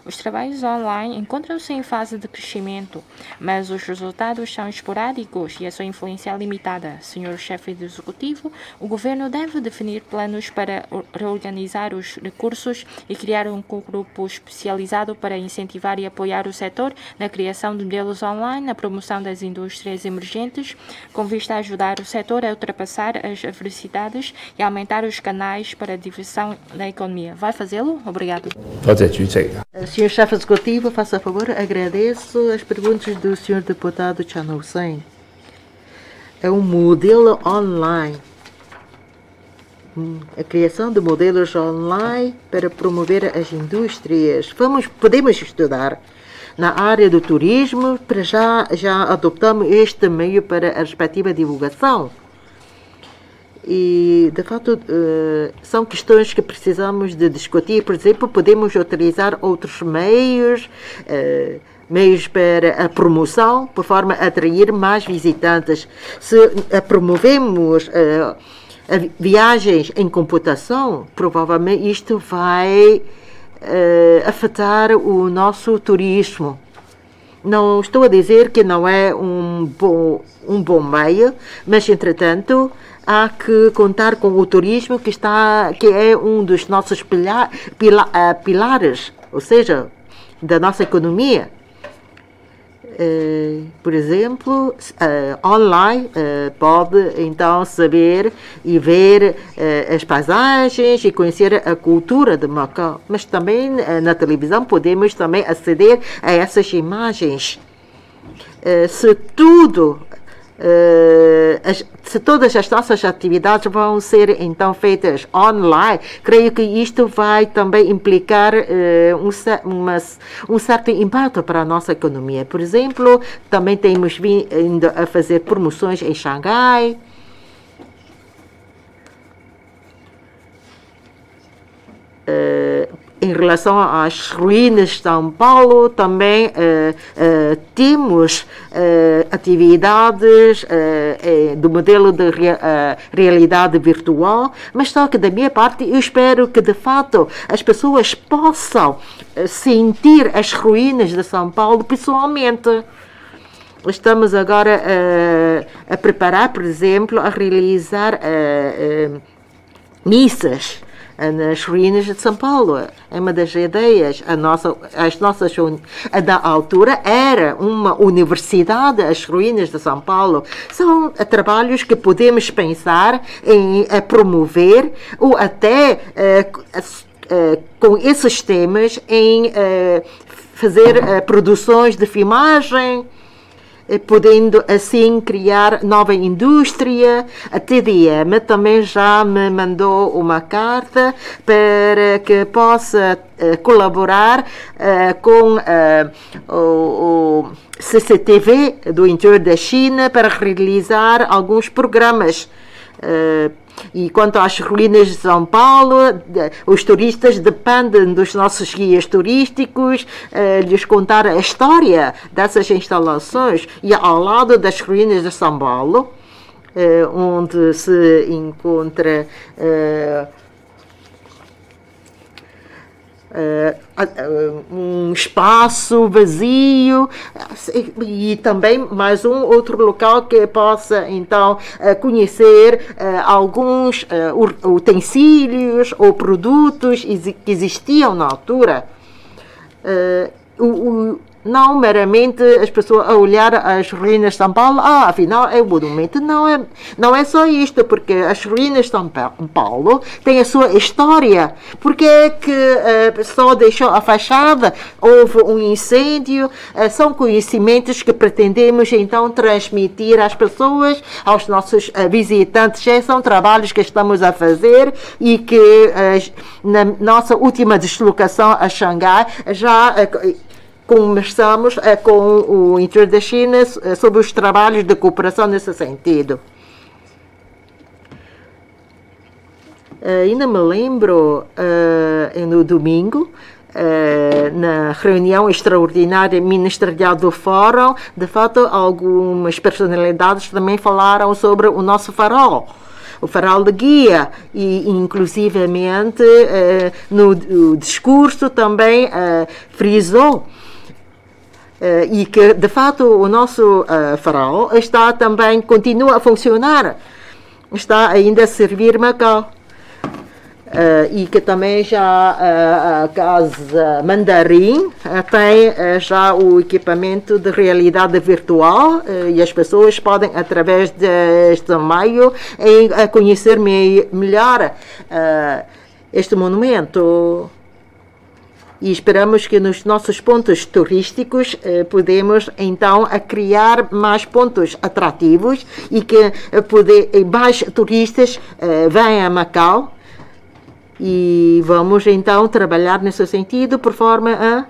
Os trabalhos online encontram-se em fase de crescimento, mas os resultados são esporádicos e a sua influência é limitada. Senhor Chefe do Executivo, o Governo deve definir planos para reorganizar os recursos e criar um grupo especializado para incentivar e apoiar o setor na criação de modelos online, na promoção das indústrias emergentes, com vista a ajudar o setor a ultrapassar as adversidades e aumentar os canais para a diversão da economia. Vai fazê-lo? Obrigado. Senhor Chefe Executivo, faça favor, agradeço as perguntas do Sr. Deputado Chan Hussein. É um modelo online. A criação de modelos online para promover as indústrias. Podemos estudar. Na área do turismo, para já adotamos este meio para a respectiva divulgação. E, de fato, são questões que precisamos de discutir. Por exemplo, podemos utilizar outros meios para a promoção, por forma a atrair mais visitantes. Se promovemos viagens em computação, provavelmente isto vai afetar o nosso turismo. Não estou a dizer que não é um bom meio, mas, entretanto, há que contar com o turismo que é um dos nossos pilares, ou seja, da nossa economia. Por exemplo, online pode então saber e ver as paisagens e conhecer a cultura de Macau, mas também na televisão podemos também aceder a essas imagens. Se todas as nossas atividades vão ser então feitas online, creio que isto vai também implicar um certo impacto para a nossa economia. Por exemplo, também temos vindo a fazer promoções em Xangai. Em relação às ruínas de São Paulo, também temos atividades do modelo de realidade virtual, mas só que da minha parte eu espero que de fato as pessoas possam sentir as ruínas de São Paulo pessoalmente. Estamos agora a preparar, por exemplo, a realizar missas nas ruínas de São Paulo. É uma das ideias. Da altura era uma universidade, as ruínas de São Paulo. São trabalhos que podemos pensar em promover ou até com esses temas em fazer produções de filmagem, podendo assim criar nova indústria. A TDM também já me mandou uma carta para que possa colaborar com o CCTV do interior da China para realizar alguns programas. E quanto às ruínas de São Paulo, os turistas dependem dos nossos guias turísticos, lhes contar a história dessas instalações. E ao lado das ruínas de São Paulo, onde se encontra um espaço vazio e também mais um outro local que possa então conhecer alguns utensílios ou produtos que existiam na altura. Não meramente as pessoas a olhar as ruínas de São Paulo, afinal é o monumento. Não é só isto, porque as ruínas de São Paulo têm a sua história. Porque é que só deixou a fachada, houve um incêndio, são conhecimentos que pretendemos então transmitir às pessoas, aos nossos visitantes. São trabalhos que estamos a fazer e que na nossa última deslocação a Xangai já conversamos com o interior da China sobre os trabalhos de cooperação nesse sentido. Ainda me lembro, no domingo, na reunião extraordinária ministerial do Fórum, de fato, algumas personalidades também falaram sobre o nosso farol. O farol de guia e, inclusivamente, no discurso também frisou e que, de fato, o nosso farol continua a funcionar, está ainda a servir Macau. E que também já a Casa Mandarim tem já o equipamento de realidade virtual e as pessoas podem, através deste meio, conhecer melhor este monumento. E esperamos que nos nossos pontos turísticos podemos então criar mais pontos atrativos e que mais turistas venham a Macau. E vamos então trabalhar nesse sentido por forma a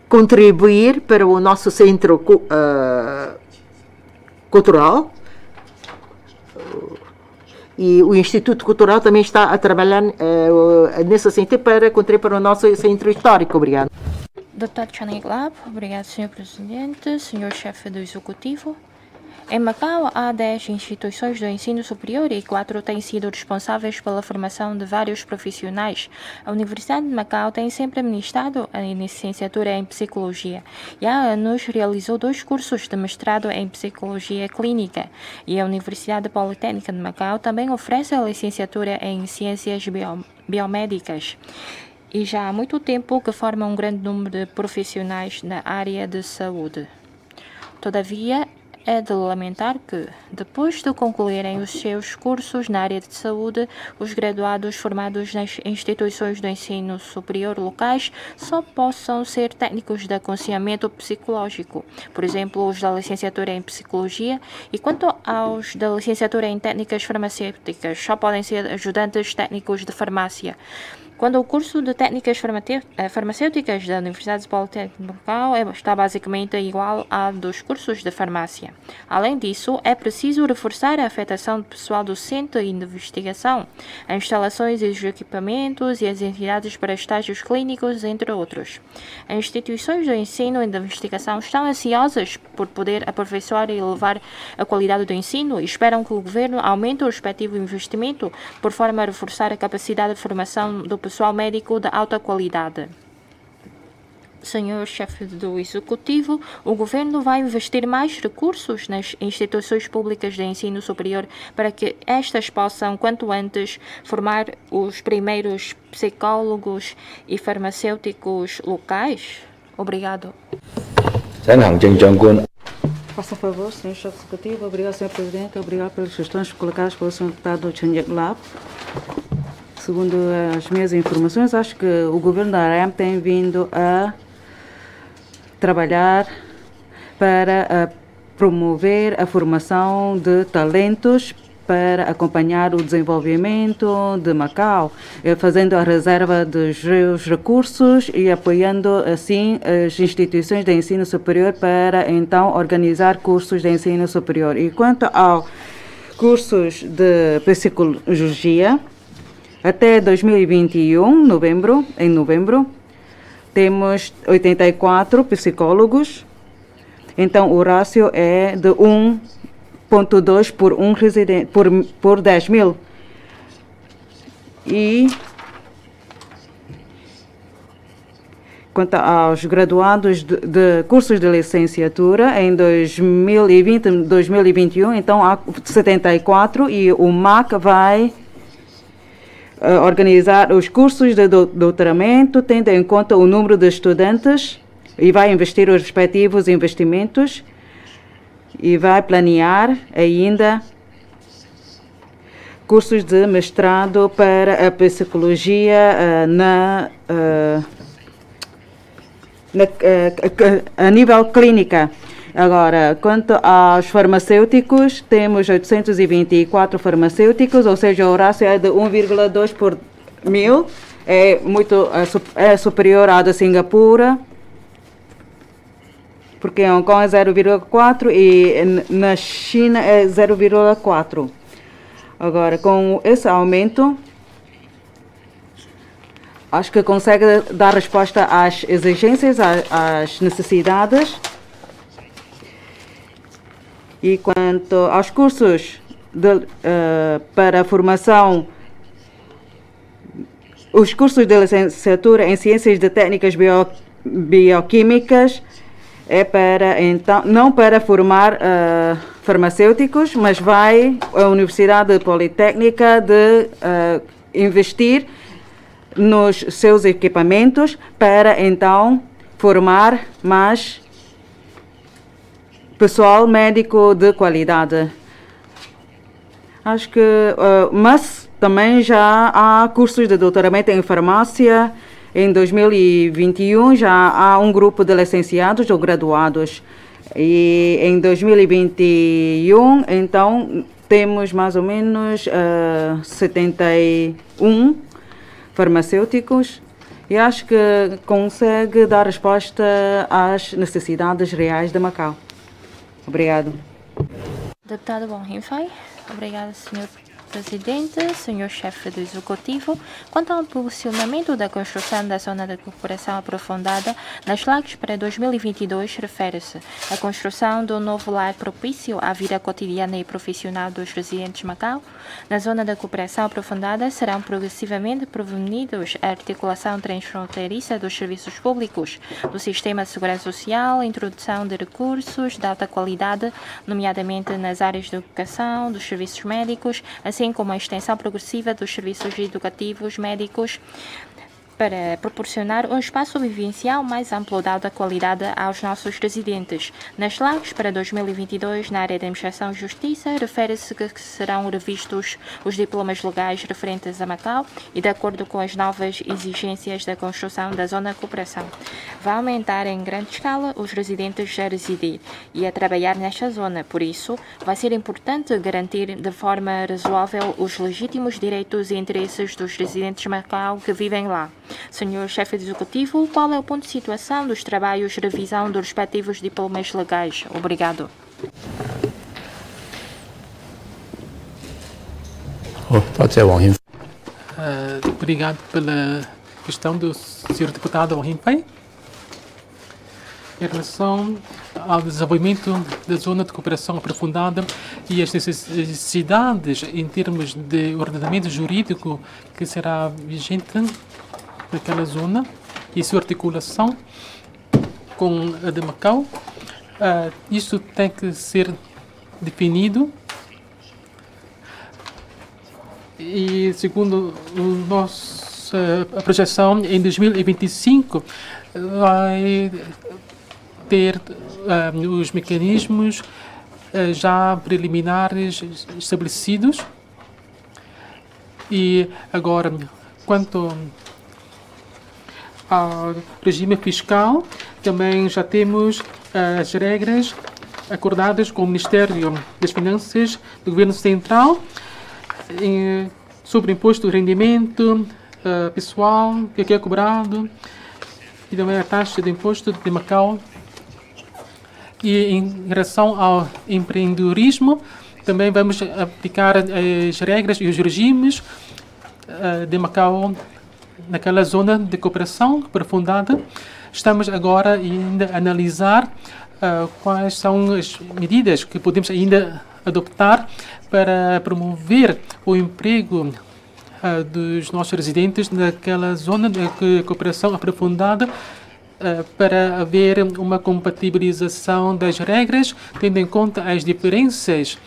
contribuir para o nosso centro cultural. E o Instituto Cultural também está a trabalhar nesse sentido para contribuir para o nosso centro histórico. Obrigado. Deputado Channing Lab, obrigado, Sr. Presidente, Sr. Chefe do Executivo. Em Macau, há 10 instituições do ensino superior e 4 têm sido responsáveis pela formação de vários profissionais. A Universidade de Macau tem sempre ministrado a licenciatura em Psicologia e há anos realizou 2 cursos de mestrado em Psicologia Clínica. E a Universidade Politécnica de Macau também oferece a licenciatura em Ciências Biomédicas. E já há muito tempo que forma um grande número de profissionais na área de saúde. Todavia, é de lamentar que, depois de concluírem os seus cursos na área de saúde, os graduados formados nas instituições do ensino superior locais só possam ser técnicos de aconselhamento psicológico, por exemplo, os da licenciatura em Psicologia, e quanto aos da licenciatura em Técnicas Farmacêuticas, só podem ser ajudantes técnicos de farmácia. Quando o curso de técnicas farmacêuticas da Universidade Politécnica de Macau está basicamente igual ao dos cursos de farmácia. Além disso, é preciso reforçar a afetação do pessoal docente e de investigação, as instalações e os equipamentos e as entidades para estágios clínicos, entre outros. As instituições do ensino e da investigação estão ansiosas por poder aperfeiçoar e elevar a qualidade do ensino e esperam que o governo aumente o respectivo investimento por forma a reforçar a capacidade de formação do pessoal médico de alta qualidade. Senhor Chefe do Executivo, o Governo vai investir mais recursos nas instituições públicas de ensino superior para que estas possam, quanto antes, formar os primeiros psicólogos e farmacêuticos locais? Obrigado. Faça favor, Sr. Chefe Executivo. Obrigado, Sr. Presidente. Obrigado pelas questões colocadas pelo Sr. Deputado Channing Lab. Segundo as minhas informações, acho que o governo da AREM tem vindo a trabalhar para promover a formação de talentos para acompanhar o desenvolvimento de Macau, fazendo a reserva dos recursos e apoiando, assim, as instituições de ensino superior para, então, organizar cursos de ensino superior. E quanto aos cursos de psicologia, até 2021, em novembro, temos 84 psicólogos. Então, o rácio é de 1,2 por 10 mil. E quanto aos graduados de cursos de licenciatura, em 2020 e 2021, então há 74 e o MAC vai organizar os cursos de doutoramento, tendo em conta o número de estudantes e vai investir os respectivos investimentos e vai planear ainda cursos de mestrado para a psicologia a nível clínica. Agora, quanto aos farmacêuticos, temos 824 farmacêuticos, ou seja, o rácio é de 1,2 por 1000, é superior à da Singapura, porque em Hong Kong é 0,4 e na China é 0,4. Agora, com esse aumento, acho que consegue dar resposta às exigências, às necessidades. E quanto aos cursos para formação, os cursos de licenciatura em Ciências de Técnicas Bioquímicas é para, então, não para formar farmacêuticos, mas vai a Universidade Politécnica de investir nos seus equipamentos para, então, formar mais pessoal médico de qualidade. Acho que, mas também já há cursos de doutoramento em farmácia. Em 2021 já há um grupo de licenciados ou graduados. E em 2021, então, temos mais ou menos 71 farmacêuticos. E acho que consegue dar resposta às necessidades reais de Macau. Obrigado. Deputado Wong Hin-fai. Obrigada, Sr. Presidente, Sr. Chefe do Executivo. Quanto ao posicionamento da construção da Zona de Cooperação Aprofundada nas Lagos para 2022, refere-se à construção de um novo lar propício à vida cotidiana e profissional dos residentes de Macau. Na Zona de Cooperação Aprofundada serão progressivamente prevenidos a articulação transfronteiriça dos serviços públicos, do sistema de segurança social, a introdução de recursos de alta qualidade, nomeadamente nas áreas de educação, dos serviços médicos, assim como a extensão progressiva dos serviços educativos médicos, para proporcionar um espaço vivencial mais amplo de alta qualidade aos nossos residentes. Nas Lagos para 2022, na área da Administração e Justiça, refere-se que serão revistos os diplomas legais referentes a Macau e, de acordo com as novas exigências da construção da Zona de Cooperação, vai aumentar em grande escala os residentes a residir e a trabalhar nesta zona. Por isso, vai ser importante garantir de forma razoável os legítimos direitos e interesses dos residentes de Macau que vivem lá. Senhor Chefe Executivo, qual é o ponto de situação dos trabalhos de revisão dos respectivos diplomas legais? Obrigado. Obrigado pela questão do Sr. Deputado Wong Hin-fai. Em relação ao desenvolvimento da Zona de Cooperação Aprofundada e as necessidades em termos de ordenamento jurídico que será vigente naquela zona e sua articulação com a de Macau, isso tem que ser definido e, segundo a projeção, em 2025 vai ter os mecanismos já preliminares estabelecidos. E agora, quanto ao regime fiscal, também já temos as regras acordadas com o Ministério das Finanças do Governo Central sobre o imposto de rendimento pessoal que é cobrado e também a taxa de imposto de Macau. E em relação ao empreendedorismo, também vamos aplicar as regras e os regimes de Macau naquela zona de cooperação aprofundada. Estamos agora ainda a analisar quais são as medidas que podemos ainda adoptar para promover o emprego dos nossos residentes naquela zona de cooperação aprofundada para haver uma compatibilização das regras, tendo em conta as diferenças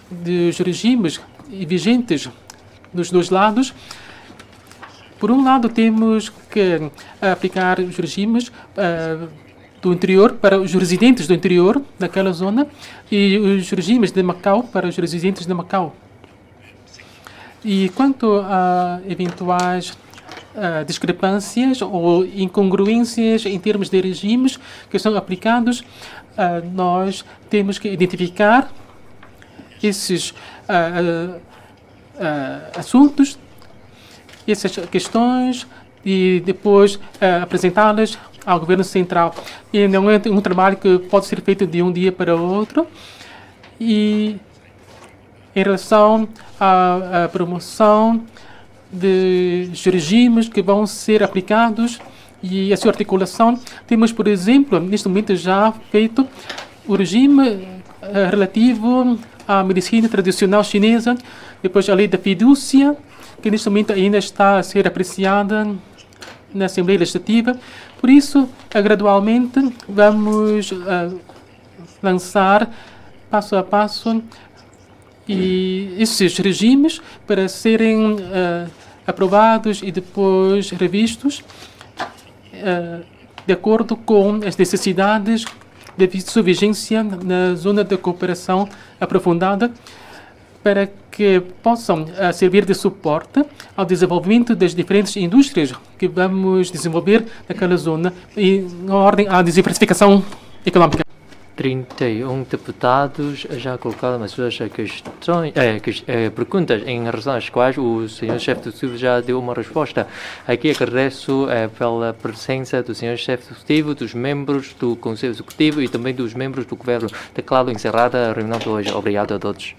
dos regimes vigentes dos dois lados. Por um lado, temos que aplicar os regimes do interior para os residentes do interior daquela zona e os regimes de Macau para os residentes de Macau. E quanto a eventuais discrepâncias ou incongruências em termos de regimes que são aplicados, nós temos que identificar esses assuntos, essas questões e depois apresentá-las ao governo central. E não é um trabalho que pode ser feito de um dia para o outro. E em relação à promoção dos regimes que vão ser aplicados e a sua articulação, temos, por exemplo, neste momento já feito o regime relativo à medicina tradicional chinesa, depois a lei da fidúcia, que neste momento ainda está a ser apreciada na Assembleia Legislativa. Por isso, gradualmente, vamos lançar passo a passo e esses regimes para serem aprovados e depois revistos de acordo com as necessidades de sua vigência na zona de cooperação aprofundada, para que possam servir de suporte ao desenvolvimento das diferentes indústrias que vamos desenvolver naquela zona e na ordem à diversificação econômica. 31 deputados já colocaram as suas questões, perguntas em relação às quais o senhor chefe do Executivo já deu uma resposta. Aqui agradeço pela presença do senhor chefe do Executivo, dos membros do Conselho Executivo e também dos membros do Governo. Declaro encerrada a reunião de hoje. Obrigado a todos.